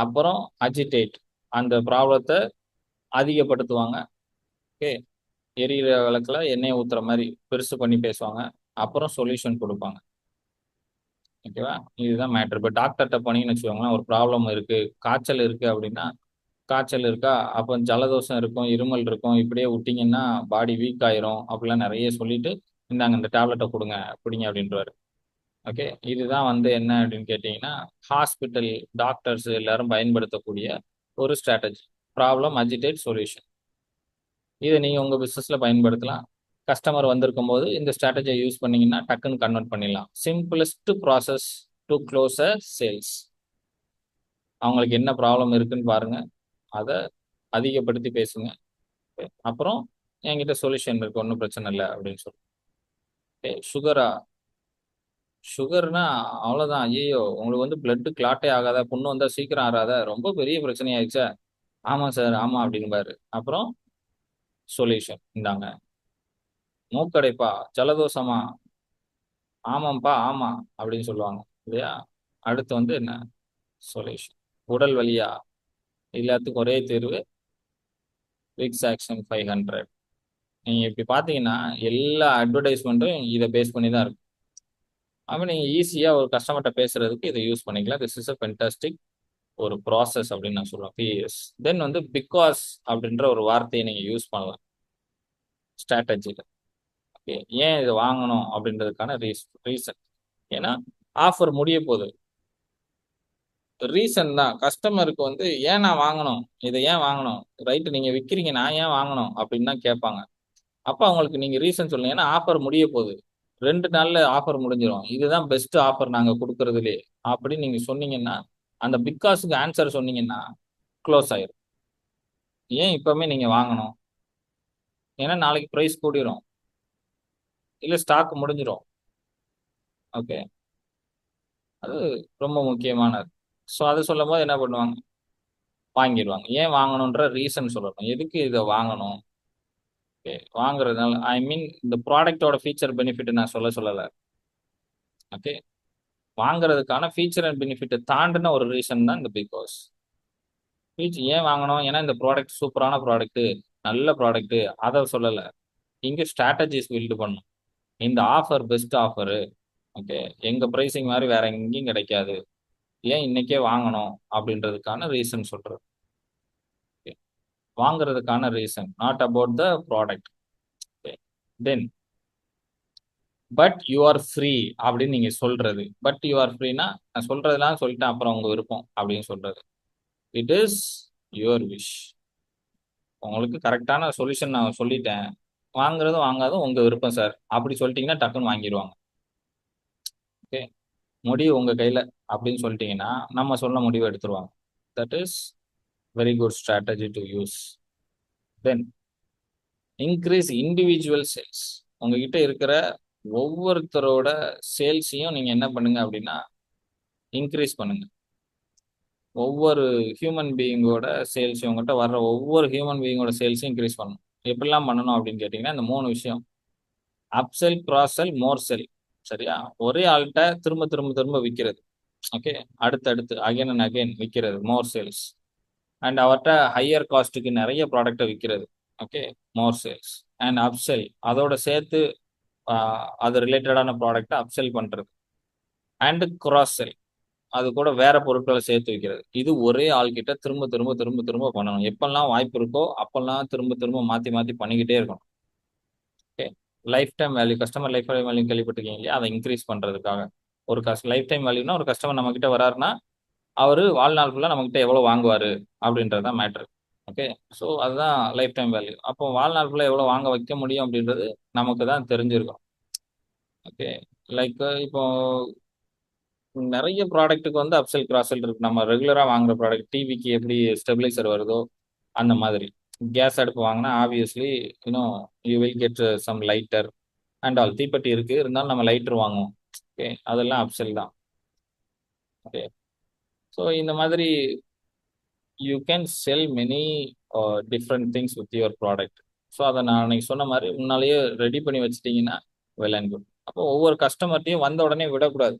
அப்புறம் அஜிடேட் அந்த ப்ராப்ளத்தை அதிகப்படுத்துவாங்க. ஓகே. எரியிற விளக்குல எண்ணெயை ஊத்துற மாதிரி பெருசு பண்ணி பேசுவாங்க. அப்புறம் சொல்யூஷன் கொடுப்பாங்க. ஓகேவா? இதுதான் மேட்ரு. இப்போ டாக்டர்கிட்ட போனீங்கன்னு வச்சுக்கோங்களேன், ஒரு ப்ராப்ளம் இருக்கு, காய்ச்சல் இருக்கு அப்படின்னா, காய்ச்சல் இருக்கா, அப்போ ஜலதோஷம் இருக்கும், இருமல் இருக்கும், இப்படியே விட்டீங்கன்னா பாடி வீக் ஆயிரும் அப்படிலாம் நிறைய சொல்லிட்டு இந்தாங்க இந்த டேப்லெட்டை கொடுங்க பிடிங்க அப்படின்றவாரு. ஓகே. இதுதான் வந்து என்ன அப்படின்னு கேட்டிங்கன்னா ஹாஸ்பிட்டல் டாக்டர்ஸ் எல்லாரும் பயன்படுத்தக்கூடிய ஒரு ஸ்ட்ராட்டஜி. Problem agitate solution. இதை நீங்கள் உங்கள் பிஸ்னஸில் பயன்படுத்தலாம். கஸ்டமர் வந்திருக்கும் போது இந்த ஸ்ட்ராட்டஜியை யூஸ் பண்ணீங்கன்னா டக்குன்னு கன்வெர்ட் பண்ணிடலாம். Simplest process to close a sales. அவங்களுக்கு என்ன ப்ராப்ளம் இருக்குன்னு பாருங்க, அதை அதிகப்படுத்தி பேசுங்க. அப்புறம் என்கிட்ட சொல்யூஷன் இருக்கு, ஒன்றும் பிரச்சனை இல்லை அப்படின்னு சொல்லி. சுகரா? சுகர்னா அவ்வளோதான். ஐயோ, உங்களுக்கு வந்து பிளட் கிளாட்டே ஆகாத, புண்ணு வந்தால் சீக்கிரம் ஆறாத, ரொம்ப பெரிய பிரச்சனை ஆயிடுச்சா? ஆமாம் சார், ஆமாம் அப்படின்பாரு. அப்புறம் சொல்யூஷன் இந்தாங்க. மூக்கடைப்பா, ஜலதோஷமா, ஆமாம்ப்பா ஆமா அப்படின்னு சொல்லுவாங்க இல்லையா? அடுத்து வந்து என்ன சொல்யூஷன்? உடல் வலியா, எல்லாத்துக்கும் ஒரே தீர்வு, விக்ஸ் ஆக்ஷன் 500. நீங்க இப்படி பாத்தீங்கன்னா எல்லா அட்வர்டைஸ்மெண்ட்டும் இதை பேஸ் பண்ணி தான் இருக்கும். அப்ப நீங்க ஈஸியா ஒரு கஸ்டமர்கிட்ட பேசுறதுக்கு இதை யூஸ் பண்ணிக்கலாம். திஸ் இஸ் அ ஃபென்டாஸ்டிக் ஒரு ப்ராசஸ் அப்படின்னு நான் சொல்லுவேன். பிஎஸ் தென் வந்து பிகாஸ் அப்படின்ற ஒரு வார்த்தையை நீங்க யூஸ் பண்ணலாம் ஸ்ட்ராட்டஜில. ஓகே, ஏன் இதை வாங்கணும் அப்படின்றதுக்கான ரீசன். ஏன்னா ஆஃபர் முடிய போகுது. ரீசன் தான் கஸ்டமருக்கு வந்து ஏன் நான் வாங்கணும், இதை ஏன் வாங்கணும், ரைட்டு நீங்க விற்கிறீங்க நான் ஏன் வாங்கணும் அப்படின்னு தான் கேட்பாங்க. அப்போ அவங்களுக்கு நீங்க ரீசன் சொல்லுங்க. ஏன்னா ஆஃபர் முடிய போகுது, 2 நாள்ல ஆஃபர் முடிஞ்சிடும், இதுதான் பெஸ்ட் ஆஃபர் நாங்க கொடுக்கறதுலே அப்படின்னு நீங்க சொன்னீங்கன்னா, அந்த பிக்காஸுக்கு ஆன்சர் சொன்னீங்கன்னா க்ளோஸ் ஆயிரும். ஏன் இப்பவுமே நீங்க வாங்கணும்? ஏன்னா நாளைக்கு ப்ரைஸ் கூடிரும், இல்ல ஸ்டாக் முடிஞ்சிடும். ஓகே, அது ரொம்ப முக்கியமானது. ஸோ அதை சொல்லும் போது என்ன பண்ணுவாங்க, வாங்கிடுவாங்க. ஏன் வாங்கணுன்ற ரீசன் சொல்லணும். எதுக்கு இதை வாங்கணும்? ஓகே, வாங்குறதுனால ஐ மீன் இந்த ப்ராடக்டோட ஃபீச்சர் பெனிஃபிட் நான் சொல்லலை. ஓகே, வாங்குறதுக்கான ஃபீச்சர் அண்ட் பெனிஃபிட்டை தாண்டின ஒரு ரீசன் தான் இந்த பிகாஸ். ஃபீச்சர் ஏன் வாங்கணும்? ஏன்னா இந்த ப்ராடக்ட் சூப்பரான ப்ராடக்ட், நல்ல ப்ராடக்ட், அதை சொல்லலை. இங்கே ஸ்ட்ராட்டஜிஸ் பில்டு பண்ணும். இந்த ஆஃபர் பெஸ்ட் ஆஃபரு. ஓகே, எங்க ப்ரைசிங் மாதிரி வேற எங்கேயும் கிடைக்காது, ஏன் இன்னைக்கே வாங்கணும் அப்படின்றதுக்கான ரீசன் சொல்றது. Okay. வாங்குறதுக்கான reason, not about the product. Then but you are free அப்படின்னு நீங்க சொல்றது. பட் யூ ஆர் ஃப்ரீனா நான் சொல்றதெல்லாம் சொல்லிட்டேன், அப்புறம் உங்க விருப்பம் அப்படின்னு சொல்றது. It is your wish. உங்களுக்கு கரெக்டான சொல்யூஷன் நான் சொல்லிட்டேன், வாங்குறதும் வாங்காதும் உங்க விருப்பம் சார் அப்படி சொல்லிட்டீங்கன்னா டக்குன்னு வாங்கிடுவாங்க. ஓகே, முடிவு உங்க கையில அப்படின்னு சொல்லிட்டீங்கன்னா நம்ம சொன்ன முடிவு எடுத்துருவாங்க. That is very good strategy to use. Then increase individual sales. உங்ககிட்ட இருக்கிற ஒவ்வொருத்தரோட சேல்ஸையும் நீங்க என்ன பண்ணுங்க அப்படின்னா இன்க்ரீஸ் பண்ணுங்க. ஒவ்வொரு ஹியூமன் பீயிங்கோட சேல்ஸையும், உங்ககிட்ட வர்ற ஒவ்வொரு ஹியூமன் பீயிங்கோட சேல்ஸையும் இன்க்ரீஸ் பண்ணணும். எப்படிலாம் பண்ணணும் அப்படின்னு கேட்டீங்கன்னா இந்த 3 விஷயம்: அப்செல், கிராஸ் செல், மோர் செல். சரியா? ஒரே ஆள்கிட்ட திரும்ப திரும்ப திரும்ப விற்கிறது. ஓகே, அடுத்தடுத்து அகைன் அண்ட் அகைன் விற்கிறது, மோர் சேல்ஸ். அண்ட் அவர்கிட்ட ஹையர் காஸ்ட்டுக்கு நிறைய ப்ராடக்டை விற்கிறது. Okay, more sales. And upsell, அதோட சேர்த்து அது ரிலேட்டடான ப்ராடக்டை அப்செல் பண்றது. அண்ட் கிராஸ் செல், அது கூட வேற பொருட்களை சேர்த்து வைக்கிறது. இது ஒரே ஆள்கிட்ட திரும்ப திரும்ப திரும்ப திரும்ப பண்ணணும். எப்பெல்லாம் வாய்ப்பு இருக்கோ அப்பெல்லாம் திரும்ப திரும்ப மாத்தி மாத்தி பண்ணிக்கிட்டே இருக்கணும். Okay, lifetime value, customer lifetime value கேள்விப்பட்டிருக்கீங்க இல்லையா? அதை இன்க்ரீஸ் பண்றதுக்காக. ஒரு லைஃப் டைம் வேல்யூனா ஒரு கஸ்டமர் நம்ம கிட்ட வராருன்னா அவரு வாழ்நாள் ஃபுல்லா நம்ம கிட்ட எவ்வளவு வாங்குவாரு அப்படின்றது தான் மேட்ரு. ஓகே, ஸோ அதுதான் லைஃப் டைம் வேல்யூ. அப்போ வாழ்நாள் ஃபுல்லா எவ்வளவு வாங்க வைக்க முடியும் அப்படின்றது நமக்கு தான் தெரிஞ்சிருக்கும். ஓகே, லைக் இப்போ நிறைய ப்ராடக்ட்டுக்கு வந்து அப்செல் கிராசல் இருக்கு. நம்ம ரெகுலரா வாங்குற ப்ராடக்ட், டிவிக்கு எப்படி ஸ்டெபிளைசர் வருதோ அந்த மாதிரி. கேஸ் அடுப்பு வாங்கினா ஆப்வியஸ்லி இன்னும் you will get some lighter and all. தீப்பெட்டி இருக்கு, இருந்தாலும் நம்ம லைட்டர் வாங்குவோம். ஓகே, அதெல்லாம் அப்செல் தான். ஓகே, ஸோ இந்த மாதிரி you can sell many different things with your product. So அதை நான் அன்னைக்கு சொன்ன மாதிரி முன்னாலேயே ரெடி பண்ணி வச்சிட்டிங்கன்னா வெல் அண்ட் குட். அப்போ ஒவ்வொரு கஸ்டமர்ட்டையும் வந்த உடனே விடக்கூடாது.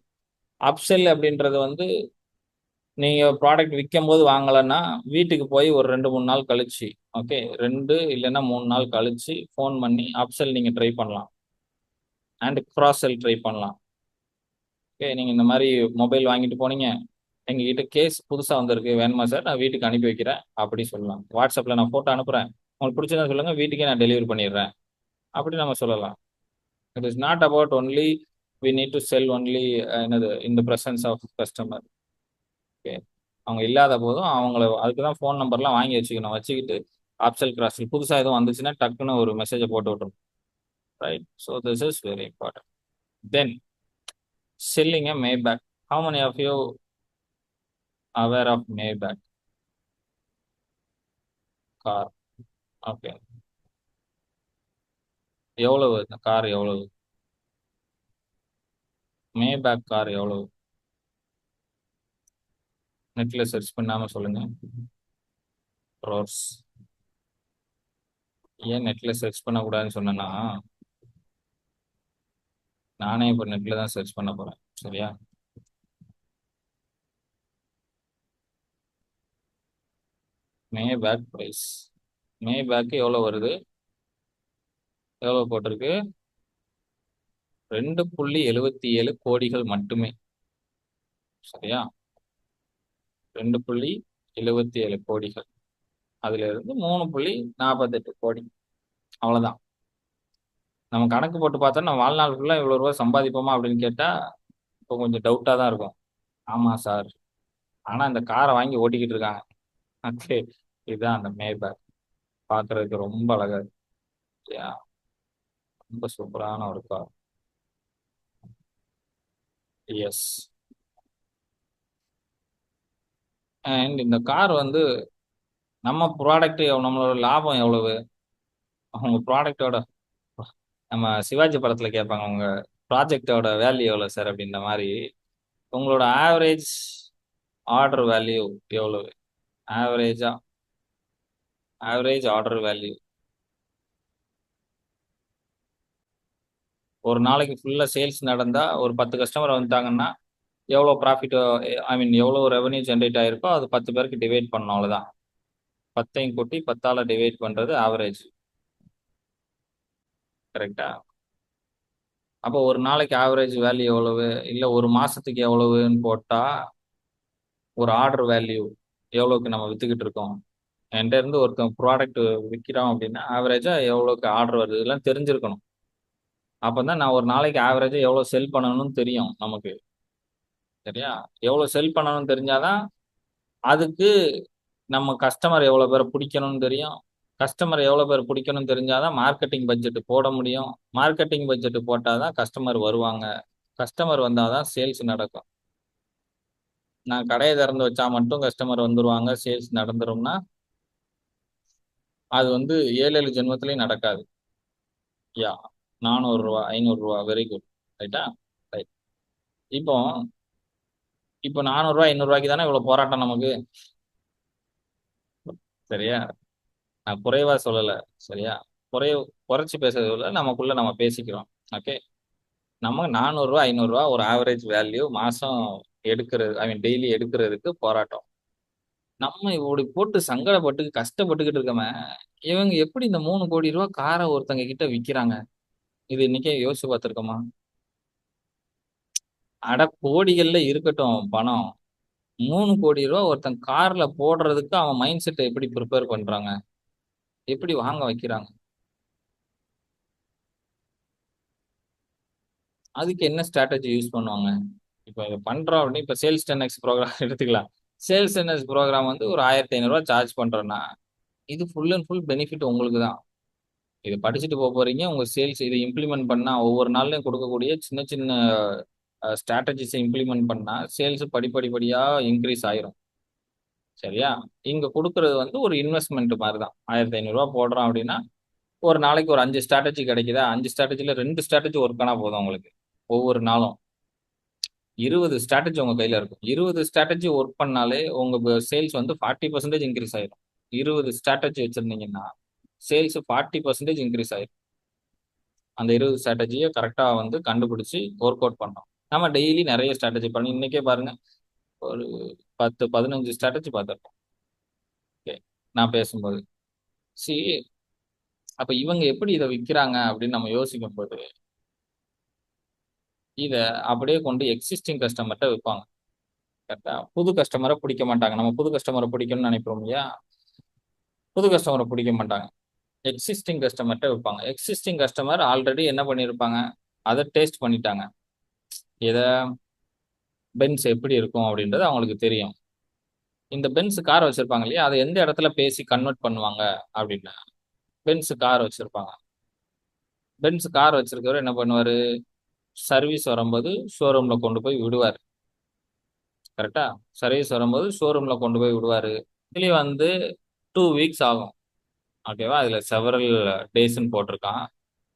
அப்செல் அப்படின்றது வந்து நீங்க ப்ராடக்ட் விற்கும் போது வாங்கலைன்னா வீட்டுக்கு போய் ஒரு 2 3 நாள் கழிச்சு, ஓகே, 2 இல்லைன்னா 3 நாள் கழிச்சு ஃபோன் பண்ணி அப்செல் நீங்க ட்ரை பண்ணலாம். அண்ட் கிராஸ் செல் ட்ரை பண்ணலாம். ஓகே, நீங்க இந்த மாதிரி மொபைல் வாங்கிட்டு போனீங்க, எங்ககிட்ட கேஸ் புதுசா வந்திருக்கு, வேணுமா சார், நான் வீட்டுக்கு அனுப்பி வைக்கிறேன் அப்படி சொல்லலாம். வாட்ஸ்அப்ல நான் போட்டோ அனுப்புறேன், உங்களுக்கு பிடிச்சதா சொல்லுங்க, வீட்டுக்கே நான் டெலிவரி பண்ணிடுறேன் அப்படி நம்ம சொல்லலாம். It is not about only we need to sell only என்னது in the presence of customer. Okay, அவங்க இல்லாத போதும் அவங்கள அதுக்கு தான் ஃபோன் நம்பர்லாம் வாங்கி வச்சுக்கணும். வச்சுக்கிட்டு ஆப்சல் கிராஸில் புதுசாக எதுவும் வந்துச்சுன்னா டக்குன்னு ஒரு மெசேஜை போட்டு விட்டுரும். Right, so this is very important. Then selling a Maybach. How many of you aware of Maybach car? Okay, எவ்வளவு இந்த கார் எவ்வளவு? மேபேக் கார் எவ்வளவு? நெட்ல சர்ச் பண்ணாம சொல்லுங்க. ரோர்ஸ் ஏன் நெட்ல சர்ச் பண்ணக்கூடாதுன்னு சொன்னேன்னா, நானே இப்போ நெட்ல தான் சர்ச் பண்ண போறேன். சரியா? மே பேக் ப்ரைஸ். மே பேக் எவ்வளோ வருது? எவ்வளோ போட்டிருக்கு? 2.77 கோடிகள் மட்டுமே. சரியா? 2.77 கோடிகள். அதுல இருந்து 3.48 கோடி. அவ்வளவுதான். நம்ம கணக்கு போட்டு பார்த்தா நம்ம வாழ்நாள் ஃபுல்லா இவ்வளவு ரூபாய் சம்பாதிப்போமா அப்படின்னு கேட்டா இப்போ கொஞ்சம் டவுட்டா தான் இருக்கும். ஆமா சார். ஆனா இந்த காரை வாங்கி ஓட்டிக்கிட்டு இருக்காங்க. ஓகே. இதுதான் அந்த மேபேக். பார்க்கிறதுக்கு ரொம்ப அழகா இருக்கு. இல்லையா? ரொம்ப சூப்பரான ஒரு கார். எஸ். அண்ட் இந்த கார் வந்து நம்ம ப்ராடக்ட் நம்மளோட லாபம் எவ்வளவு, அவங்க ப்ராடக்டோட, நம்ம சிவாஜி படத்துல கேட்பாங்க உங்க ப்ராஜெக்டோட வேல்யூ எவ்வளவு சார் அப்படின்ற மாதிரி உங்களோட ஆவரேஜ் ஆர்டர் வேல்யூ எவ்வளவு? ஆவரேஜா, ஆவரேஜ் ஆர்டர் வேல்யூ ஒரு நாளைக்கு ஃபுல்லா சேல்ஸ் நடந்தா ஒரு 10 கஸ்டமர் வந்துட்டாங்கன்னா எவ்வளோ ப்ராஃபிட், ஐ மீன் எவ்வளோ ரெவன்யூ ஜென்ரேட் ஆயிருக்கோ அது 10 பேருக்கு டிவைட் பண்ணணும், அவ்வளோதான். 10ஐயும் கூட்டி 10ஆல டிவைட் பண்றது ஆவரேஜ். கரெக்டா? அப்போ ஒரு நாளைக்கு ஆவரேஜ் வேல்யூ எவ்வளவு, இல்லை ஒரு மாசத்துக்கு எவ்வளவுன்னு போட்டா ஒரு ஆர்டர் வேல்யூ எவ்வளோக்கு நம்ம வித்துக்கிட்டு இருக்கோம், என்கிட்ட இருந்து ஒருத்தன் ப்ராடக்ட் விற்கிறான் அப்படின்னா ஆவரேஜா எவ்வளோக்கு ஆர்டர் வருது இதெல்லாம் தெரிஞ்சிருக்கணும். அப்பதான் நான் ஒரு நாளைக்கு ஆவரேஜா எவ்வளோ செல் பண்ணணும்னு தெரியும் நமக்கு. சரியா? எவ்வளோ செல் பண்ணணும்னு தெரிஞ்சாதான் அதுக்கு நம்ம கஸ்டமர் எவ்வளோ பேரை பிடிக்கணும்னு தெரியும். கஸ்டமர் எவ்வளோ பேர் பிடிக்கணும்னு தெரிஞ்சாதான் மார்க்கெட்டிங் பட்ஜெட் போட முடியும். மார்க்கெட்டிங் பட்ஜெட் போட்டாதான் கஸ்டமர் வருவாங்க. கஸ்டமர் வந்தாதான் சேல்ஸ் நடக்கும். நான் கடையை திறந்து வச்சா மட்டும் கஸ்டமர் வந்துருவாங்க சேல்ஸ் நடந்துரும்னா அது வந்து 7 7 ஜென்மத்திலையும் நடக்காது. யா. 400 ரூபா 500 ரூபா வெரி குட். ரைட்டா? ரைட். இப்போ இப்போ 400 ரூபா 500 ரூபாய்க்கு தானே இவ்வளவு போராட்டம் நமக்கு. சரியா? நான் குறைவா சொல்லல. சரியா? குறைவு குறைச்சு பேசுறது இல்ல, நமக்குள்ள நம்ம பேசிக்கிறோம். ஓகே. நம்ம 400 ரூபா 500 ரூபா ஒரு ஆவரேஜ் வேல்யூ மாசம் எடுக்கிறது, ஐ மீன் டெய்லி எடுக்கிறதுக்கு போராட்டம். நம்ம இப்படி போட்டு சங்கடப்பட்டு கஷ்டப்பட்டுக்கிட்டு இருக்கோமே, இவங்க எப்படி இந்த 3 கோடி ரூபா காரை ஒருத்தங்க கிட்ட விக்கிறாங்க? இது இன்னைக்கே யோசிச்சு பார்த்திருக்கோமா? அட கோடிகள்ல இருக்கட்டும் பணம். 3 கோடி ரூபா ஒருத்தன் கார்ல போடுறதுக்கு அவன் மைண்ட் செட்டை எப்படி ப்ரிப்பேர் பண்றாங்க, எப்படி வாங்க வைக்கிறாங்க? அதுக்கு என்ன ஸ்ட்ராட்டஜி யூஸ் பண்ணுவாங்க? இப்போ இதை பண்றோம் அப்படின்னு இப்போ சேல்ஸ் 10x ப்ரோக்ராம் எடுத்துக்கலாம். சேல்ஸ் 10x ப்ரோக்ராம் வந்து ஒரு 1500 ரூபா சார்ஜ் பண்றோம்னா இது ஃபுல் அண்ட் ஃபுல் பெனிஃபிட் உங்களுக்கு தான். இது படிச்சுட்டு போக போறீங்க. உங்க சேல்ஸ் இதை இம்ப்ளிமெண்ட் பண்ணா ஒவ்வொரு நாள்லயும் கொடுக்கக்கூடிய சின்ன சின்ன ஸ்ட்ராட்டஜிஸை இம்ப்ளிமெண்ட் பண்ணா சேல்ஸ் படிப்படிப்படியா இன்க்ரீஸ் ஆயிரும். சரியா? இங்க கொடுக்கறது வந்து ஒரு இன்வெஸ்ட்மெண்ட் மாதிரி தான். 1500 ரூபா போடுறோம் அப்படின்னா ஒரு நாளைக்கு ஒரு 5 ஸ்ட்ராட்டஜி கிடைக்குதா, 5 ஸ்ட்ராட்டஜில 2 ஸ்ட்ராட்டஜி ஒர்க் ஆனா போதும் உங்களுக்கு. ஒவ்வொரு நாளும் 20 ஸ்ட்ராட்டஜி உங்க கையில இருக்கும். 20 ஸ்ட்ராட்டஜி ஒர்க் பண்ணாலே உங்க சேல்ஸ் வந்து 40% இன்க்ரீஸ் ஆயிரும். 20 ஸ்ட்ராட்டஜி வச்சிருந்தீங்கன்னா சேல்ஸ் 40% இன்க்ரீஸ் ஆயிரும். அந்த 20 ஸ்ட்ராட்டஜியை கரெக்டா வந்து கண்டுபிடிச்சு ஒர்க் அவுட் பண்ணோம். நம்ம டெய்லி நிறைய ஸ்ட்ராட்டஜி பண்ணி இன்னைக்கே பாருங்க ஒரு 10 15 ஸ்ட்ராட்டஜி பார்த்துருக்கோம். ஓகே. நான் பேசும்போது சி அப்ப இவங்க எப்படி இதை விற்கிறாங்க அப்படின்னு நம்ம யோசிக்கும் போது இதை அப்படியே கொண்டு எக்ஸிஸ்டிங் கஸ்டமர்கிட்ட விற்பாங்க. கரெக்டா? புது கஸ்டமரை பிடிக்க மாட்டாங்க. நம்ம புது கஸ்டமரை பிடிக்கணும்னு நினைப்போம் இல்லையா? புது கஸ்டமரை பிடிக்க மாட்டாங்க. எக்ஸிஸ்டிங் கஸ்டமர்கிட்ட விற்பாங்க. எக்ஸிஸ்டிங் கஸ்டமர் ஆல்ரெடி என்ன பண்ணியிருப்பாங்க, அதை டேஸ்ட் பண்ணிட்டாங்க. இதை பென்ஸ் எப்படி இருக்கும் அப்படின்றது அவங்களுக்கு தெரியும். இந்த பென்ஸ் கார் வச்சிருப்பாங்க இல்லையா, அதை எந்த இடத்துல பேசி கன்வெர்ட் பண்ணுவாங்க அப்படின்னா பென்ஸ் கார் வச்சிருப்பாங்க. பென்ஸ் கார் வச்சிருக்கவர் என்ன பண்ணுவாரு, சர்வீஸ் வரும்போது ஷோரூம்ல கொண்டு போய் விடுவார். கரெக்டா? சர்வீஸ் வரும்போது ஷோரூம்ல கொண்டு போய் விடுவாரு. இதுலயே வந்து 2 வீக்ஸ் ஆகும். ஓகேவா? அதுல செவரல் டேஸ்ன்னு போட்டிருக்கான்.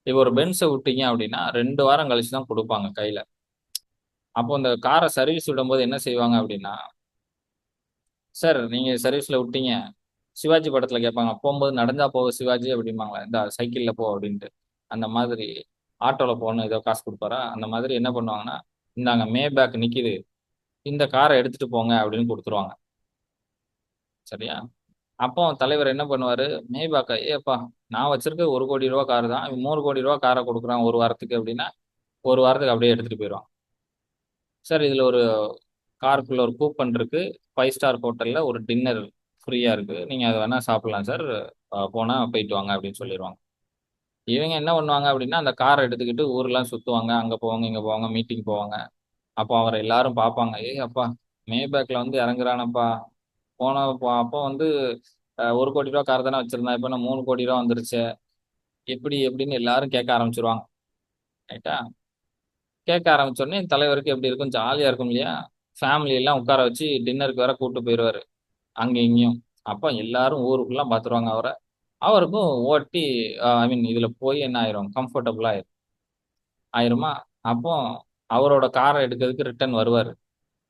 இப்போ ஒரு பென்ஸை விட்டீங்க அப்படின்னா 2 வாரம் கழிச்சு தான் கொடுப்பாங்க கையில. அப்போ இந்த காரை சர்வீஸ் விடும்போது என்ன செய்வாங்க அப்படின்னா, சார் நீங்க சர்வீஸ்ல விட்டீங்க, சிவாஜி படத்துல கேட்பாங்க, போகும்போது நடந்தா போக சிவாஜி அப்படிம்பாங்களா, இந்த சைக்கிள்ல போ அப்படின்ட்டு. அந்த மாதிரி ஆட்டோல போகணும் ஏதோ காசு கொடுப்பாரா, அந்த மாதிரி என்ன பண்ணுவாங்கன்னா, இந்தாங்க மே பேக் நிக்குது, இந்த காரை எடுத்துட்டு போங்க அப்படின்னு கொடுத்துருவாங்க. சரியா? அப்போ தலைவர் என்ன பண்ணுவாரு, மே பேக்கா, ஏப்பா நான் வச்சிருக்க 1 கோடி ரூபா கார் தான், இவன் 3 கோடி ரூபா காரை கொடுக்குறான் ஒரு வாரத்துக்கு அப்படின்னா, ஒரு வாரத்துக்கு அப்படியே எடுத்துட்டு போயிடுவான். சார் இதுல ஒரு காருக்குள்ள ஒரு கூப்பன் இருக்கு, 5 ஸ்டார் ஹோட்டல்ல ஒரு டின்னர் ஃப்ரீயா இருக்கு, நீங்க அதை வேணா சாப்பிடலாம் சார், போனா போயிட்டு வாங்க அப்படின்னு சொல்லிடுவாங்க. இவங்க என்ன பண்ணுவாங்க அப்படின்னா, அந்த காரை எடுத்துக்கிட்டு ஊர்லாம் சுத்துவாங்க, அங்க போவாங்க இங்க போவாங்க, மீட்டிங் போவாங்க. அப்போ அவரை எல்லாரும் பார்ப்பாங்க, ஏய் அப்பா மேபேக்ல வந்து இறங்குறானப்பா, அப்போ வந்து 1 கோடி ரூபா கார் தானே வச்சிருந்தான், இப்போ நான் 3 கோடி ரூபா வந்துருச்சு, எப்படி எப்படின்னு எல்லாரும் கேட்க ஆரம்பிச்சிருவாங்க. ரைட்டா? கேட்க ஆரம்பிச்சோடனே தலைவருக்கு எப்படி இருக்கும், ஜாலியா இருக்கும் இல்லையா? ஃபேமிலி எல்லாம் உட்கார வச்சு டின்னருக்கு வேற கூட்டு போயிடுவாரு, அங்க இங்கேயும். அப்ப எல்லாரும் ஊருக்குலாம் பாத்துருவாங்க அவரை. அவருக்கும் ஓட்டி, ஐ மீன் இதுல போய் என்ன ஆயிரும், கம்ஃபர்டபுளா ஆயிருமா. அப்போ அவரோட காரை எடுக்கிறதுக்கு ரிட்டர்ன் வருவாரு.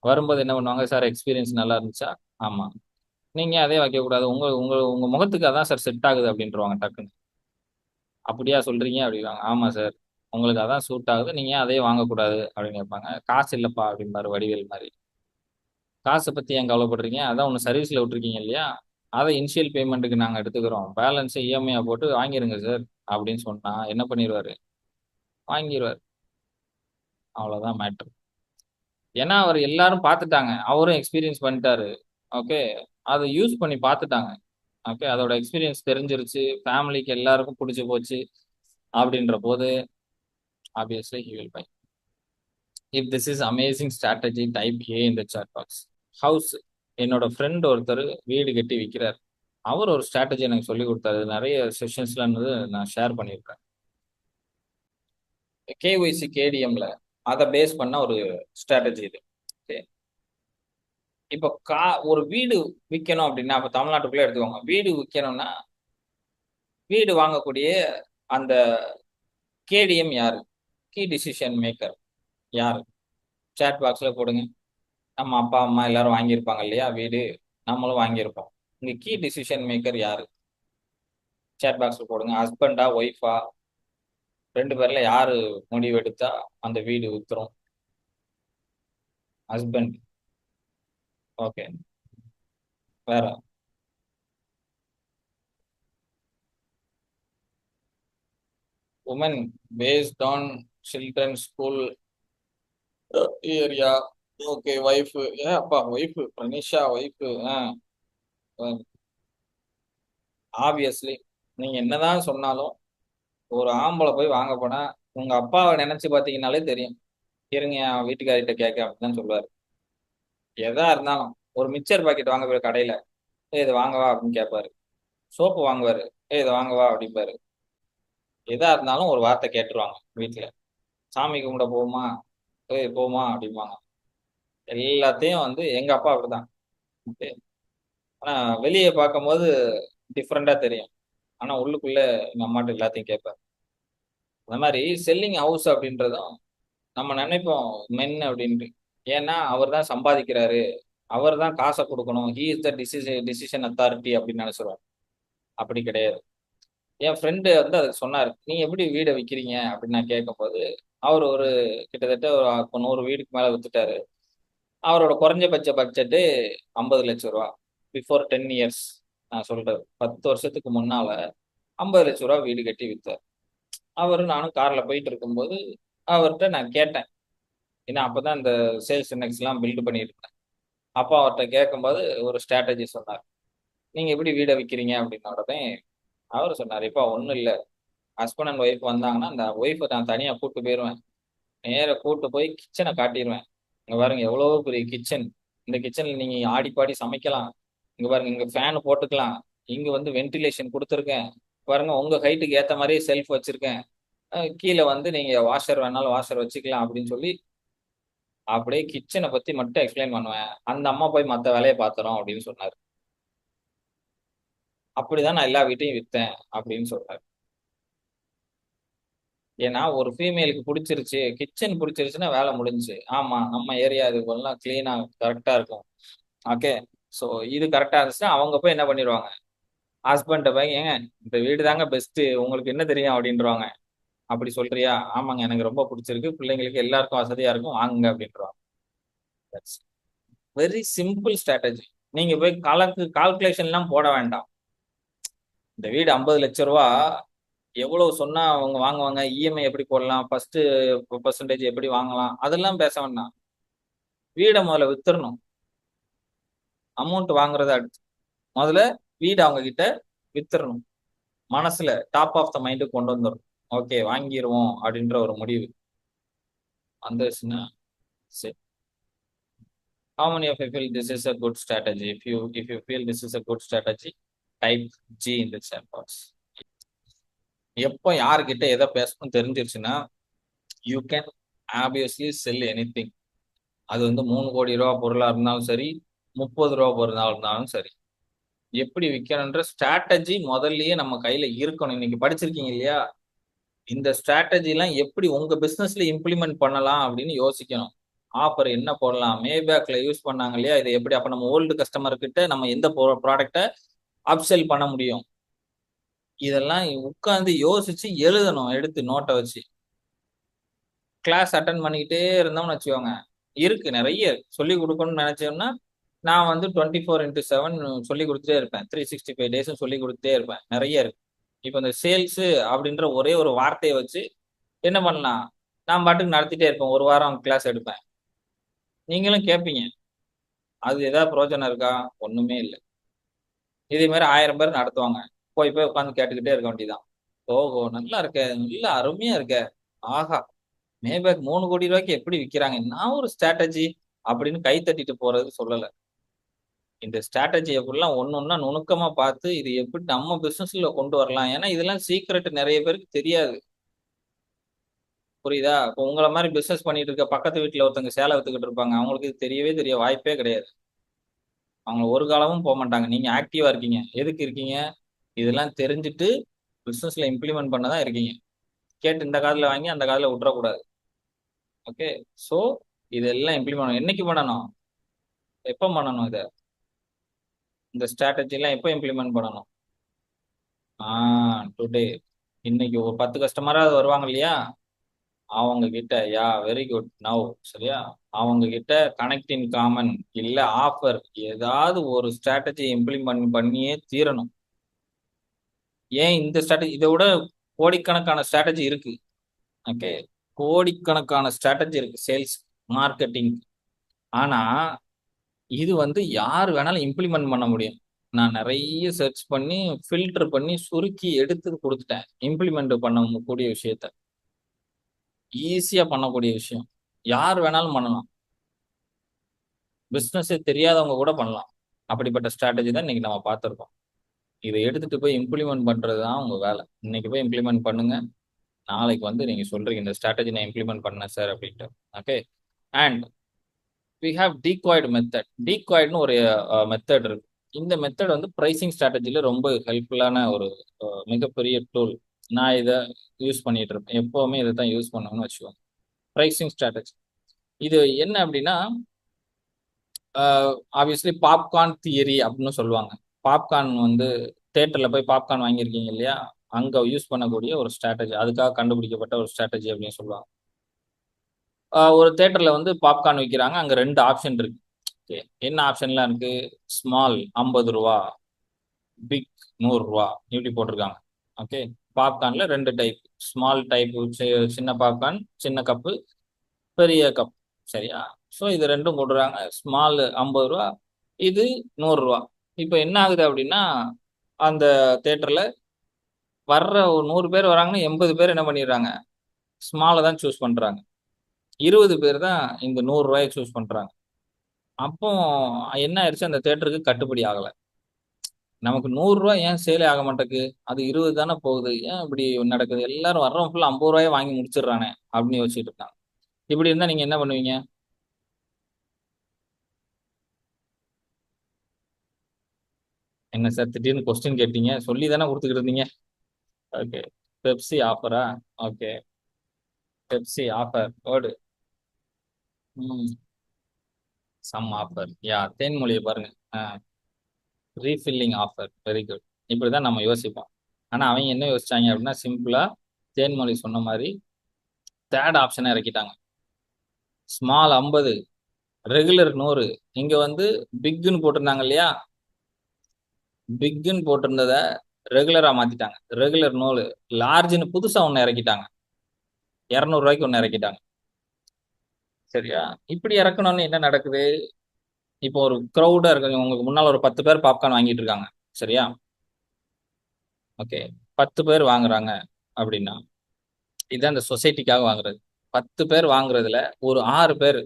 வரும்போது என்ன பண்ணுவாங்க, சார் எக்ஸ்பீரியன்ஸ் நல்லா இருந்துச்சா? ஆமா. நீங்க அதே வைக்க கூடாது, உங்க உங்க உங்க முகத்துக்கு அதான் சார் செட் ஆகுது அப்படின்றவாங்க டக்குன்னு. அப்படியா சொல்றீங்க அப்படிவாங்க. ஆமா சார், உங்களுக்கு அதான் சூட் ஆகுது, நீங்க ஏன் அதே வாங்கக்கூடாது அப்படின்னு கேட்பாங்க. காசு இல்லப்பா அப்படிம்பாரு வடிவேல் மாதிரி. காசை பத்தி ஏன் கவலைப்படுறீங்க, அதான் ஒன்று சர்வீஸ்ல விட்டுருக்கீங்க இல்லையா, அதை இனிஷியல் பேமெண்ட்டுக்கு நாங்க எடுத்துக்கிறோம், பேலன்ஸை இஎம்ஐ போட்டு வாங்கிருங்க சார் அப்படின்னு சொன்னா என்ன பண்ணிடுவாரு, வாங்கிடுவார். அவ்வளவுதான் மேட்ரு. ஏன்னா அவர் எல்லாரும் பார்த்துட்டாங்க, அவரும் எக்ஸ்பீரியன்ஸ் பண்ணிட்டாரு. ஓகே, அதை யூஸ் பண்ணி பார்த்துட்டாங்க. ஓகே, அதோட எக்ஸ்பீரியன்ஸ் தெரிஞ்சிருச்சு, ஃபேமிலிக்கு எல்லாருக்கும் பிடிச்சு போச்சு. அப்படின்ற போது obviously he will buy. If this is amazing strategy type A இந்த சாட் பாக்ஸ். ஹவுஸ், என்னோட ஃப்ரெண்ட் ஒருத்தர் வீடு கட்டி விற்கிறார். அவர் ஒரு ஸ்ட்ராட்டஜி எனக்கு சொல்லி கொடுத்தாரு, நிறைய செஷன்ஸ்ல இருந்தது நான் ஷேர் பண்ணியிருக்கேன். கேஒய்சி கேடிஎம்ல அதை பேஸ் பண்ண ஒரு ஸ்ட்ராட்டஜி இது. ஓகே, இப்போ ஒரு வீடு விற்கணும் அப்படின்னா, இப்போ தமிழ்நாட்டுக்குள்ளே எடுத்துக்கோங்க, வீடு விற்கணும்னா வீடு வாங்கக்கூடிய அந்த கேடிஎம் யாரு, கீ டிசிஷன் மேக்கர் யாரு, சாட் பாக்ஸ்ல போடுங்க. நம்ம அப்பா அம்மா எல்லாரும் வாங்கியிருப்பாங்க இல்லையா வீடு, நம்மளும் வாங்கியிருப்போம். இங்க கீ டிசிஷன் மேக்கர் யாரு, சாட் பாக்ஸ்ல போடுங்க. ஹஸ்பண்டா ஒய்ஃபா, 2 பேர்ல யாரு முடிவு எடுத்தா அந்த வீடு வித்துரும்? ஹஸ்பண்ட். ஓகே, வேற? Women, based on children school area. Okay, wife, ஏன் அப்பா ஒய்ஃப் பிரனிஷா ஒய்ஃப். ஆப்வியஸ்லி நீங்க என்னதான் சொன்னாலும் ஒரு ஆம்பளை போய் வாங்க போனா உங்க அப்பாவை நினைச்சு பாத்தீங்கன்னாலே தெரியும், இருங்க என் வீட்டுக்காரிட்ட கேட்க அப்படின்னு சொல்லுவாரு. எதா இருந்தாலும் ஒரு மிக்சர் பாக்கெட் வாங்க போய் கடையில, இது வாங்கவா அப்படின்னு கேட்பாரு. சோப்பு வாங்குவாரு, இது வாங்கவா அப்படிம்பாரு. எதா இருந்தாலும் ஒரு வார்த்தை கேட்டுருவாங்க வீட்டுல. சாமி கும்பிட போகுமா, போமா அப்படிம்பாங்க. எல்லாத்தையும் வந்து எங்க அப்பா அப்படிதான். Okay. ஆனா வெளியே பார்க்கும்போது டிஃப்ரெண்டா தெரியும், ஆனா உள்ளுக்குள்ள எங்க அம்மாட்ட எல்லாத்தையும் கேட்பாரு. அந்த மாதிரி செல்லிங் ஹவுஸ் அப்படின்றதும் நம்ம நினைப்போம் மென் அப்படின்ட்டு. ஏன்னா அவர் தான் சம்பாதிக்கிறாரு, அவர் தான் காசை கொடுக்கணும், he is the decision authority அப்படின்னு நினைச்சிருவோம். அப்படி கிடையாது. என் ஃப்ரெண்டு வந்து அதை சொன்னார், நீ எப்படி வீடை விற்கிறீங்க அப்படின்னு நான் கேட்கும்போது, அவர் ஒரு கிட்டத்தட்ட ஒரு 100 வீடுக்கு மேலே வித்துட்டாரு. அவரோட குறைஞ்சபட்ச பட்ஜெட்டு 50 லட்சம் ரூபா. பிஃபோர் 10 இயர்ஸ், நான் சொல்றது 10 வருஷத்துக்கு முன்னால 50 லட்சம் ரூபா வீடு கட்டி வித்தார். அவரு நானும் கார்ல போயிட்டு இருக்கும்போது அவர்கிட்ட நான் கேட்டேன், ஏன்னா அப்பதான் இந்த சேல்ஸ் இண்டெக்ஸ் எல்லாம் பில்டு பண்ணிட்டு இருந்தேன். அப்போ அவர்கிட்ட கேட்கும்போது ஒரு ஸ்ட்ராட்டஜி சொன்னார், நீங்க எப்படி வீடை விற்கிறீங்க அப்படின்னு உடனே அவர் சொன்னார், இப்போ ஒன்றும் இல்லை, ஹஸ்பண்ட் அண்ட் ஒய்ஃப் வந்தாங்கன்னா அந்த ஒய்ஃபை நான் தனியாக கூட்டு போயிடுவேன், நேர கூட்டு போய் கிச்சனை காட்டிடுவேன். இங்க பாருங்க எவ்வளோ பெரிய கிச்சன், இந்த கிச்சன்ல நீங்க ஆடி பாடி சமைக்கலாம், இங்க பாருங்க இங்க ஃபேன் போட்டுக்கலாம், இங்க வந்து வென்டிலேஷன் கொடுத்துருக்கேன், பாருங்க உங்க ஹைட்டுக்கு ஏத்த மாதிரியே செல்ஃப் வச்சிருக்கேன், கீழே வந்து நீங்க வாஷர் வேணாலும் வாஷர் வச்சுக்கலாம் அப்படின்னு சொல்லி அப்படியே கிச்சனை பத்தி மட்டும் எக்ஸ்பிளைன் பண்ணுவேன். அந்த அம்மா போய் மற்ற வேலையை பார்த்துறோம் அப்படின்னு சொன்னாரு. அப்படிதான் நான் எல்லா வீட்டையும் வித்தேன் அப்படின்னு சொல்றாரு. ஏன்னா ஒரு ஃபீமேலுக்கு பிடிச்சிருச்சு, கிச்சன் பிடிச்சிருச்சுன்னா வேலை முடிஞ்சுச்சு. ஆமா, நம்ம ஏரியா இது எல்லாம் கிளீனா கரெக்டா இருக்கும். ஓகே, ஸோ இது கரெக்டா இருந்துச்சுன்னா அவங்க போய் என்ன பண்ணிடுவாங்க, ஹஸ்பண்ட போய் ஏங்க இந்த வீடு தாங்க பெஸ்ட், உங்களுக்கு என்ன தெரியும் அப்படின்றவாங்க. அப்படி சொல்றியா? ஆமாங்க எனக்கு ரொம்ப பிடிச்சிருக்கு, பிள்ளைங்களுக்கு எல்லாருக்கும் வசதியா இருக்கும், வாங்குங்க அப்படின்றவாங்க. Very simple strategy. நீங்க போய் கணக்கு கால்குலேஷன் எல்லாம் போட வேண்டாம். இந்த வீடு 50 லட்சம் ரூபா, எவ்வளவு சொன்னா அவங்க வாங்குவாங்க, இஎம்ஐ எப்படி போடலாம், ஃபர்ஸ்ட் பெர்சன்டேஜ் எப்படி வாங்கலாம், அதெல்லாம் பேச வேண்டாம். வீடை முதல்ல வித்துறணும். அமௌண்ட் வாங்குறத அடுத்து முதல்ல வீடு அவங்க கிட்ட வித்துறணும். மனசுல டாப் ஆஃப் த மைண்டு கொண்டு வந்துடும். ஓகே வாங்கிடுவோம் அப்படின்ற ஒரு முடிவு வந்துச்சுன்னா சரி. How many of you feel this is a good strategy? If you feel this is a good strategy, type G in the chat box. எப்போ யாருக்கிட்ட எதை பேசணும் தெரிஞ்சிருச்சுன்னா you can obviously sell anything. அது வந்து 3 கோடி ரூபா பொருளா இருந்தாலும் சரி, 30 ரூபா பொருளா இருந்தாலும் சரி, எப்படி விற்கணுன்ற ஸ்ட்ராட்டஜி முதல்லயே நம்ம கையில இருக்கணும். இன்னைக்கு படிச்சிருக்கீங்க இல்லையா, இந்த ஸ்ட்ராட்டஜி எல்லாம் எப்படி உங்க பிசினஸ்ல இம்ப்ளிமெண்ட் பண்ணலாம் அப்படின்னு யோசிக்கணும். ஆஃபர் என்ன போடலாம், மேபேக்ல யூஸ் பண்ணாங்க இல்லையா, இதை எப்படி அப்ப நம்ம ஓல்டு கஸ்டமர் கிட்ட நம்ம எந்த ப்ராடக்ட்டை அப்செல் பண்ண முடியும், இதெல்லாம் உட்கார்ந்து யோசிச்சு எழுதணும். எடுத்து நோட்டை வச்சு கிளாஸ் அட்டன் பண்ணிக்கிட்டே இருந்தோம்னு வச்சுக்கோங்க, இருக்கு நிறைய சொல்லி கொடுக்கணும்னு நினைச்சோம்னா நான் வந்து 24x7 சொல்லி கொடுத்துட்டே இருப்பேன். 365 டேஸும் சொல்லி கொடுத்துட்டே இருப்பேன். நிறைய இருக்கு. இப்போ இந்த சேல்ஸ் அப்படின்ற ஒரே ஒரு வார்த்தையை வச்சு என்ன பண்ணலாம், நான் பாட்டுக்கு நடத்திட்டே இருப்பேன். ஒரு வாரம் கிளாஸ் எடுப்பேன், நீங்களும் கேட்பீங்க. அது ஏதாவது பிரயோஜனம் இருக்கா? ஒண்ணுமே இல்லை. இதே மாதிரி 1000 பேர் நடத்துவாங்க, போய் போய் உட்காந்து கேட்டுக்கிட்டே இருக்க வேண்டியதான். ஓஹோ நல்லா இருக்க, நல்லா அருமையா இருக்க, ஆஹா மேபேக் 3 கோடி ரூபாய்க்கு எப்படி விற்கிறாங்க, நான் ஒரு ஸ்ட்ராட்டஜி அப்படின்னு கை தட்டிட்டு போறது சொல்லல. இந்த ஸ்ட்ராட்டஜி எப்படிலாம் ஒன்னொன்னா நுணுக்கமா பார்த்து இது எப்படி நம்ம பிசினஸ்ல கொண்டு வரலாம். ஏன்னா இதெல்லாம் சீக்ரெட் நிறைய பேருக்கு தெரியாது. புரியுதா? இப்போ உங்களை மாதிரி பிசினஸ் பண்ணிட்டு இருக்க பக்கத்து வீட்டுல ஒருத்தங்க சேலை வித்துக்கிட்டு இருப்பாங்க, அவங்களுக்கு இது தெரியவே தெரிய வாய்ப்பே கிடையாது. அவங்க ஒரு காலமும் போக மாட்டாங்க. நீங்க ஆக்டிவா இருக்கீங்க, எதுக்கு இருக்கீங்க, இதெல்லாம் தெரிஞ்சுட்டு பிசினஸ்ல இம்ப்ளிமெண்ட் பண்ணதான் இருக்கீங்க. கேட்டு இந்த காதுல வாங்கி அந்த காதுல விட்டுறக்கூடாது. ஓகே, ஸோ இதெல்லாம் இம்ப்ளிமெண்ட் என்னைக்கு பண்ணணும், எப்போ பண்ணணும், இந்த ஸ்ட்ராட்டஜி எல்லாம் எப்போ இம்ப்ளிமெண்ட் பண்ணணும்? டுடே. இன்னைக்கு ஒரு 10 கஸ்டமராவது வருவாங்க இல்லையா, அவங்க கிட்ட யா வெரி குட் நவ் சரியா, அவங்க கிட்ட கனெக்ட் இன் காமன் இல்ல ஆஃபர் ஏதாவது ஒரு ஸ்ட்ராட்டஜி இம்ப்ளிமெண்ட் பண்ணியே தீரணும். ஏன் இந்த ஸ்ட்ராட்டஜி, இதை விட கோடிக்கணக்கான ஸ்ட்ராட்டஜி இருக்கு. ஓகே, கோடிக்கணக்கான ஸ்ட்ராட்டஜி இருக்கு சேல்ஸ் மார்க்கெட்டிங். ஆனா இது வந்து யார் வேணாலும் இம்ப்ளிமெண்ட் பண்ண முடியும். நான் நிறைய சர்ச் பண்ணி ஃபில்டர் பண்ணி சுருக்கி எடுத்து கொடுத்துட்டேன். இம்ப்ளிமெண்ட் பண்ணக்கூடிய விஷயத்த ஈஸியா பண்ணக்கூடிய விஷயம் யார் வேணாலும் பண்ணலாம். பிசினஸே தெரியாதவங்க கூட பண்ணலாம். அப்படிப்பட்ட ஸ்ட்ராட்டஜி தான் இன்னைக்கு நம்ம பார்த்துருக்கோம். இதை எடுத்துட்டு போய் இம்ப்ளிமெண்ட் பண்றது தான் உங்க வேலை. இன்னைக்கு போய் இம்ப்ளிமெண்ட் பண்ணுங்க, நாளைக்கு வந்து நீங்க சொல்றீங்க இந்த ஸ்ட்ராட்டஜி நான் இம்ப்ளிமெண்ட் பண்ணேன் சார் அப்படின்ட்டு. Okay, and we have decoy method. டீகாய்டுன்னு ஒரு மெத்தட் இருக்கு. இந்த மெத்தட் வந்து ப்ரைசிங் ஸ்ட்ராட்டஜில ரொம்ப ஹெல்ப்ஃபுல்லான ஒரு மிகப்பெரிய டூல். நான் இதை யூஸ் பண்ணிட்டு இருப்பேன், எப்பவுமே இதை தான் யூஸ் பண்ணுவேன்னு வச்சுக்கோங்க. ப்ரைசிங் ஸ்ட்ராட்டஜி இது என்ன அப்படின்னா, ஆப்வியஸ்லி பாப்கார்ன் தியரி அப்படின்னு சொல்லுவாங்க. பாப்கார்ன் வந்து தேட்டரில் போய் பாப்கார்ன் வாங்கியிருக்கீங்க இல்லையா, அங்கே யூஸ் பண்ணக்கூடிய ஒரு ஸ்ட்ராட்டஜி, அதுக்காக கண்டுபிடிக்கப்பட்ட ஒரு ஸ்ட்ராட்டஜி அப்படின்னு சொல்லுவாங்க. ஒரு தேட்டரில் வந்து பாப்கார்ன் விற்கிறாங்க, அங்கே 2 ஆப்ஷன் இருக்கு. ஓகே, என்ன ஆப்ஷன்லாம் இருக்கு, ஸ்மால் 50 ரூபா, பிக் 100 ரூபா, இப்படி போட்டிருக்காங்க. ஓகே, பாப்கார்ன்ல 2 டைப், ஸ்மால் டைப் சின்ன பாப்கார்ன், சின்ன கப்பு, பெரிய கப், சரியா? ஸோ இது ரெண்டும் போடுறாங்க. ஸ்மால் 50 ரூபா, இது 100 ரூபா. இப்போ என்ன ஆகுது அப்படின்னா, அந்த தேட்டரில் வர்ற ஒரு 100 பேர் வராங்கன்னா 80 பேர் என்ன பண்ணிடுறாங்க, ஸ்மாலை தான் சூஸ் பண்ணுறாங்க. 20 பேர் தான் இந்த 100 ரூபாயை சூஸ் பண்ணுறாங்க. அப்போ என்ன ஆயிடுச்சு, அந்த தேட்டருக்கு கட்டுப்படி ஆகலை. நமக்கு 100 ரூபா ஏன் சேலே ஆக மாட்டேங்குது, அது 20 தானே போகுது, ஏன் இப்படி நடக்குது, எல்லாரும் வர்றவங்க ஃபுல்லாக 50 ரூபாயை வாங்கி முடிச்சிடுறானே அப்படின்னு யோசிச்சுட்டு இருக்காங்க. இப்படி இருந்தால் நீங்கள் என்ன பண்ணுவீங்க? என்ன சார் திடீர்னு கொஸ்டின் கேட்டீங்க, சொல்லி தானே கொடுத்துக்கிட்டு இருந்தீங்க. ஓகே, பெப்சி ஆஃபரா? Okay, Pepsi offer word, some offer yeah, தேன்மொழியை பாருங்க. Refilling offer very good. இப்படிதான் நம்ம யோசிப்போம். ஆனா அவங்க என்ன யோசிச்சாங்க அப்படின்னா சிம்பிளா தேன்மொழி சொன்ன மாதிரி தேர்ட் ஆப்ஷனை இறக்கிட்டாங்க. Small 50, regular 100. இங்க வந்து பிக்னு போட்டிருந்தாங்க இல்லையா, பிக்னு போட்டிருந்தத ரெகுலரா மாத்திட்டாங்க. ரெகுலர் 100, லார்ஜ்னு புதுசா ஒன்னு இறக்கிட்டாங்க. 200 ரூபாய்க்கு ஒன்னு இறக்கிட்டாங்க. சரியா? இப்படி இறக்கணும்னு என்ன நடக்குது? இப்போ ஒரு க்ரௌடா இருக்கு, உங்களுக்கு முன்னால ஒரு 10 பேர் பாப்கார்ன் வாங்கிட்டு இருக்காங்க. சரியா? ஓகே, 10 பேர் வாங்குறாங்க அப்படின்னா இதுதான் இந்த சொசைட்டிக்காக வாங்குறது. 10 பேர் வாங்குறதுல ஒரு 6 பேர்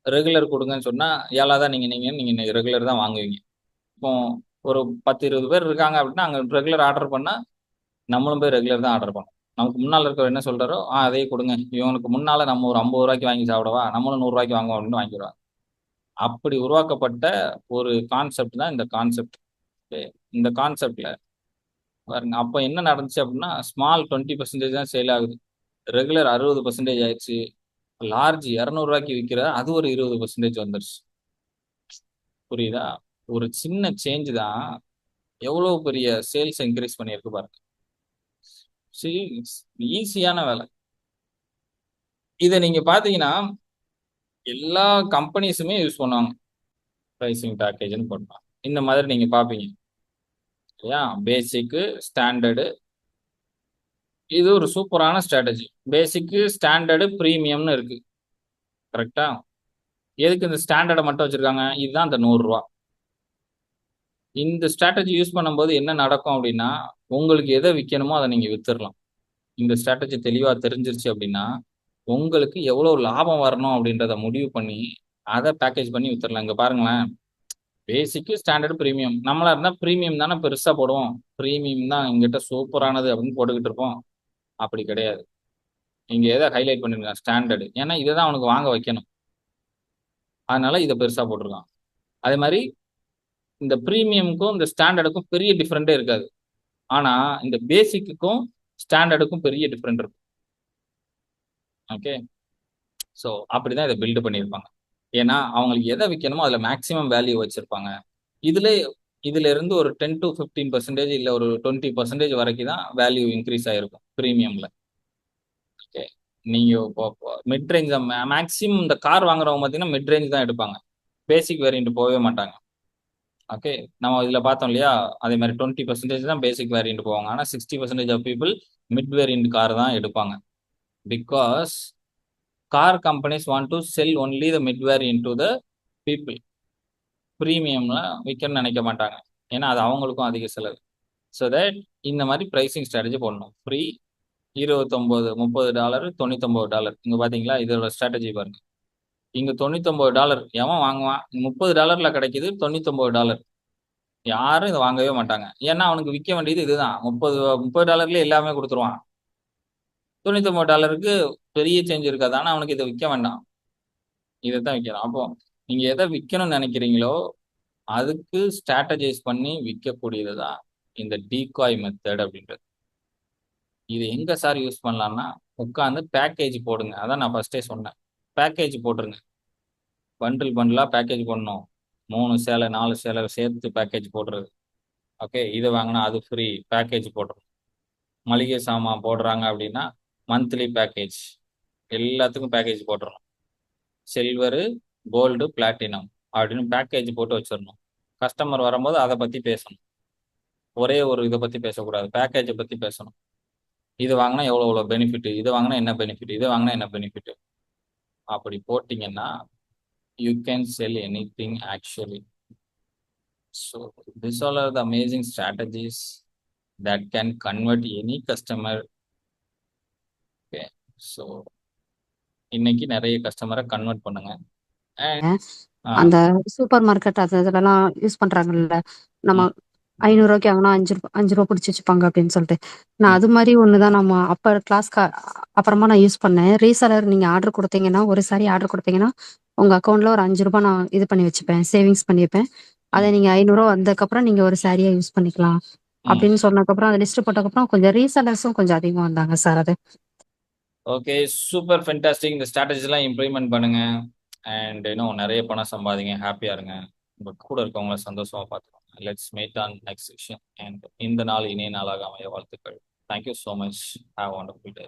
ரெகுலர் கொடுங்கன்னு சொன்னா 7 தான் நீங்க ரெகுலர் தான் வாங்குவீங்க. இப்போ ஒரு 10-20 பேர் இருக்காங்க அப்படின்னா அங்க ரெகுலர் ஆர்டர் பண்ணா நம்மளும் போய் ரெகுலர் தான் ஆர்டர் பண்ணோம். நமக்கு முன்னால இருக்கிறவர் என்ன சொல்றாரோ அதையே கொடுங்க, இவனுக்கு முன்னால நம்ம ஒரு 50 ரூபாய்க்கு வாங்கி சாப்பிடவா, நம்மளும் 100 ரூபாய்க்கு வாங்குவோம் அப்படின்னு வாங்கிடுவாங்க. அப்படி உருவாக்கப்பட்ட ஒரு கான்செப்ட் தான் இந்த கான்செப்ட். இந்த கான்செப்ட்ல பாருங்க அப்ப என்ன நடந்துச்சு அப்படின்னா ஸ்மால் 20% தான் சேல் ஆகுது, ரெகுலர் 60% ஆயிடுச்சு, லார்ஜ் 200 ரூபாய்க்கு விற்கிற அது ஒரு 20% வந்துருச்சு. புரியுதா? ஒரு சின்ன சேஞ்ச் தான் எவ்வளவு பெரிய சேல்ஸ் இன்க்ரீஸ் பண்ணியிருக்கு பாருங்க. ஈஸியான வேலை. இதை நீங்க பாத்தீங்கன்னா எல்லா கம்பெனிஸுமே யூஸ் பண்ணுவாங்க. ப்ரைசிங் பேக்கேஜ்னு போடலாம். இந்த மாதிரி நீங்க பாப்பீங்க இல்லையா? பேசிக்கு, ஸ்டாண்டர்டு. இது ஒரு சூப்பரான ஸ்ட்ராட்டஜி. பேசிக்கு, ஸ்டாண்டர்டு, ப்ரீமியம்னு இருக்கு. கரெக்டா? எதுக்கு இந்த ஸ்டாண்டர்டை மட்டும் வச்சிருக்காங்க? இதுதான் அந்த 100 ரூபா. இந்த ஸ்ட்ராட்டஜி யூஸ் பண்ணும்போது என்ன நடக்கும் அப்படின்னா உங்களுக்கு எதை விற்கணுமோ அதை நீங்க வித்துடலாம். இந்த ஸ்ட்ராட்டஜி தெளிவா தெரிஞ்சிருச்சு அப்படின்னா உங்களுக்கு எவ்வளவு லாபம் வரணும் அப்படின்றத முடிவு பண்ணி அதை பேக்கேஜ் பண்ணி வித்துடலாம். இங்க பாருங்களேன், பேசிக்கு, ஸ்டாண்டர்ட், ப்ரீமியம். நம்மளா இருந்தா ப்ரீமியம் தானே பெருசா போடுவோம். ப்ரீமியம் தான் எங்கிட்ட சூப்பரானது அப்படின்னு போட்டுக்கிட்டு இருப்போம். அப்படி கிடையாது. இங்க எதை ஹைலைட் பண்ணிருக்கான்? ஸ்டாண்டர்டு. ஏன்னா இதை தான் அவனுக்கு வாங்க வைக்கணும், அதனால இதை பெருசா போட்டிருக்கான். அதே மாதிரி இந்த ப்ரீமியமுக்கும் இந்த ஸ்டாண்டர்டுக்கும் பெரிய டிஃபரெண்டே இருக்காது. ஆனா இந்த பேசிக்குக்கும் ஸ்டாண்டர்டுக்கும் பெரிய டிஃபரெண்ட் இருக்கும். ஓகே, ஸோ அப்படிதான் இதை பில்டு பண்ணியிருப்பாங்க. ஏன்னா அவங்களுக்கு எதை விற்கணுமோ அதில் மேக்ஸிமம் வேல்யூ வச்சிருப்பாங்க. இதுல இதுல இருந்து ஒரு 10-15% இல்லை ஒரு 20% வரைக்கும் தான் வேல்யூ இன்க்ரீஸ் ஆயிருக்கும் ப்ரீமியம்ல. ஓகே, நீங்க மிட் ரேஞ்ச் மேக்ஸிமம் இந்த கார் வாங்குறவங்க பார்த்தீங்கன்னா மிட் ரேஞ்ச் தான் எடுப்பாங்க, பேசிக் வேரியன்ட் போகவே மாட்டாங்க. ஓகே, நம்ம இதுல பார்த்தோம் இல்லையா, அதே மாதிரி 20% தான் பேசிக் வேரியன்ட் போவாங்க. ஆனா 60% of people mid variant car தான் எடுப்பாங்க. Because car companies want to sell only the mid variant to the people. ப்ரீமியம்ல விற்கணும்னு நினைக்க மாட்டாங்க, ஏன்னா அது அவங்களுக்கும் அதிக செலவு. ஸோ தட் இந்த மாதிரி ப்ரைசிங் ஸ்ட்ராட்டஜி போடணும். ஃப்ரீ, $29-30, $99. இங்க பாத்தீங்களா இதோட ஸ்ட்ராட்டஜி பாருங்க. இங்க $99 எவன் வாங்குவான்? $30 கிடைக்குது, $99. யாரும் இதை வாங்கவே மாட்டாங்க. ஏன்னா அவனுக்கு விற்க வேண்டியது இதுதான். $30 எல்லாமே கொடுத்துருவான். $99 பெரிய சேஞ்ச் இருக்காது. ஆனா அவனுக்கு இதை விற்க வேண்டாம், இதைத்தான் விற்கணும். அப்போ நீங்க எதை விற்கணும்னு நினைக்கிறீங்களோ அதுக்கு ஸ்ட்ராட்டஜைஸ் பண்ணி விற்கக்கூடியது தான் இந்த டீகாய் மெத்தட் அப்படின்றது. இது எங்க சார் யூஸ் பண்ணலாம்னா உட்காந்து பேக்கேஜ் போடுங்க. அதான் நான் ஃபர்ஸ்டே சொன்னேன், பேக்கேஜ் போட்டுருங்க. பண்டில் பண்டிலா பேக்கேஜ் பண்ணணும். 3 சேலை 4 சேலை சேர்த்து பேக்கேஜ் போடுறது. ஓகே, இது வாங்கினா அது ஃப்ரீ, பேக்கேஜ் போடுறோம். மளிகை சாமான் போடுறாங்க அப்படின்னா மந்த்லி பேக்கேஜ், எல்லாத்துக்கும் பேக்கேஜ் போட்டுறணும். சில்வரு, கோல்டு, பிளாட்டினம் அப்படின்னு பேக்கேஜ் போட்டு வச்சிடணும். கஸ்டமர் வரும்போது அதை பத்தி பேசணும். ஒரே ஒரு இதை பத்தி பேசக்கூடாது, பேக்கேஜை பத்தி பேசணும். இது வாங்கினா எவ்வளோ பெனிஃபிட், இது வாங்கினா என்ன பெனிஃபிட், இது வாங்கினா என்ன பெனிஃபிட். அப்படி போட்டிங்கன்னா you can sell any thing actually. So this all R the amazing strategies that can convert any customer. Okay, so இன்னைக்கு நிறைய கஸ்டமரை கன்வெர்ட் பண்ணுங்க. And அந்த சூப்பர் மார்க்கெட் அது இதுலலாம் யூஸ் பண்றாங்கல்ல, நம்ம ம், 500 வாங்கினா 5 ரூபா பிடிச்சி வச்சுப்பாங்க அப்படின்னு சொல்லிட்டு. நான் ம், அது மாதிரி ஒண்ணுதான் நம்ம அப்பர் கிளாஸ்க்கு அப்புறமா நான் யூஸ் பண்ணேன். ரீசெலர் நீங்க ஆர்டர் கொடுத்தீங்கன்னா, ஒரு சாரி ஆர்டர் கொடுத்தீங்கன்னா உங்க அக்கௌண்ட்ல ஒரு 5 ரூபாய் நான் இது பண்ணி வச்சுப்பேன், சேவிங்ஸ் பண்ணி வைப்பேன். அதை ம், நீங்க 500 வந்ததுக்கப்புறம் நீங்க ஒரு சாரியா யூஸ் பண்ணிக்கலாம் ம். அப்படின்னு சொன்னதுக்கப்புறம் அதை லிஸ்ட் போட்டதுக்கப்புறம் கொஞ்சம் ரீசெலர்ஸும் கொஞ்சம் அதிகமா வந்தாங்க சார். அது ஓகே, சூப்பர் ஃபென்டாஸ்டிக். இந்த ஸ்ட்ராட்டஜிலாம் இம்ப்ளிமெண்ட் பண்ணுங்க. அண்ட் இன்னும் நிறைய பணம் சம்பாதிங்க, ஹாப்பியா இருங்க, உங்க கூட இருக்கவங்கள சந்தோஷமா பார்த்துக்கோங்க. Let's meet on next session. And இந்த நாள் இனிய நாளாக அமைய வாழ்த்துக்கள். Thank you so much. Have wonderful day.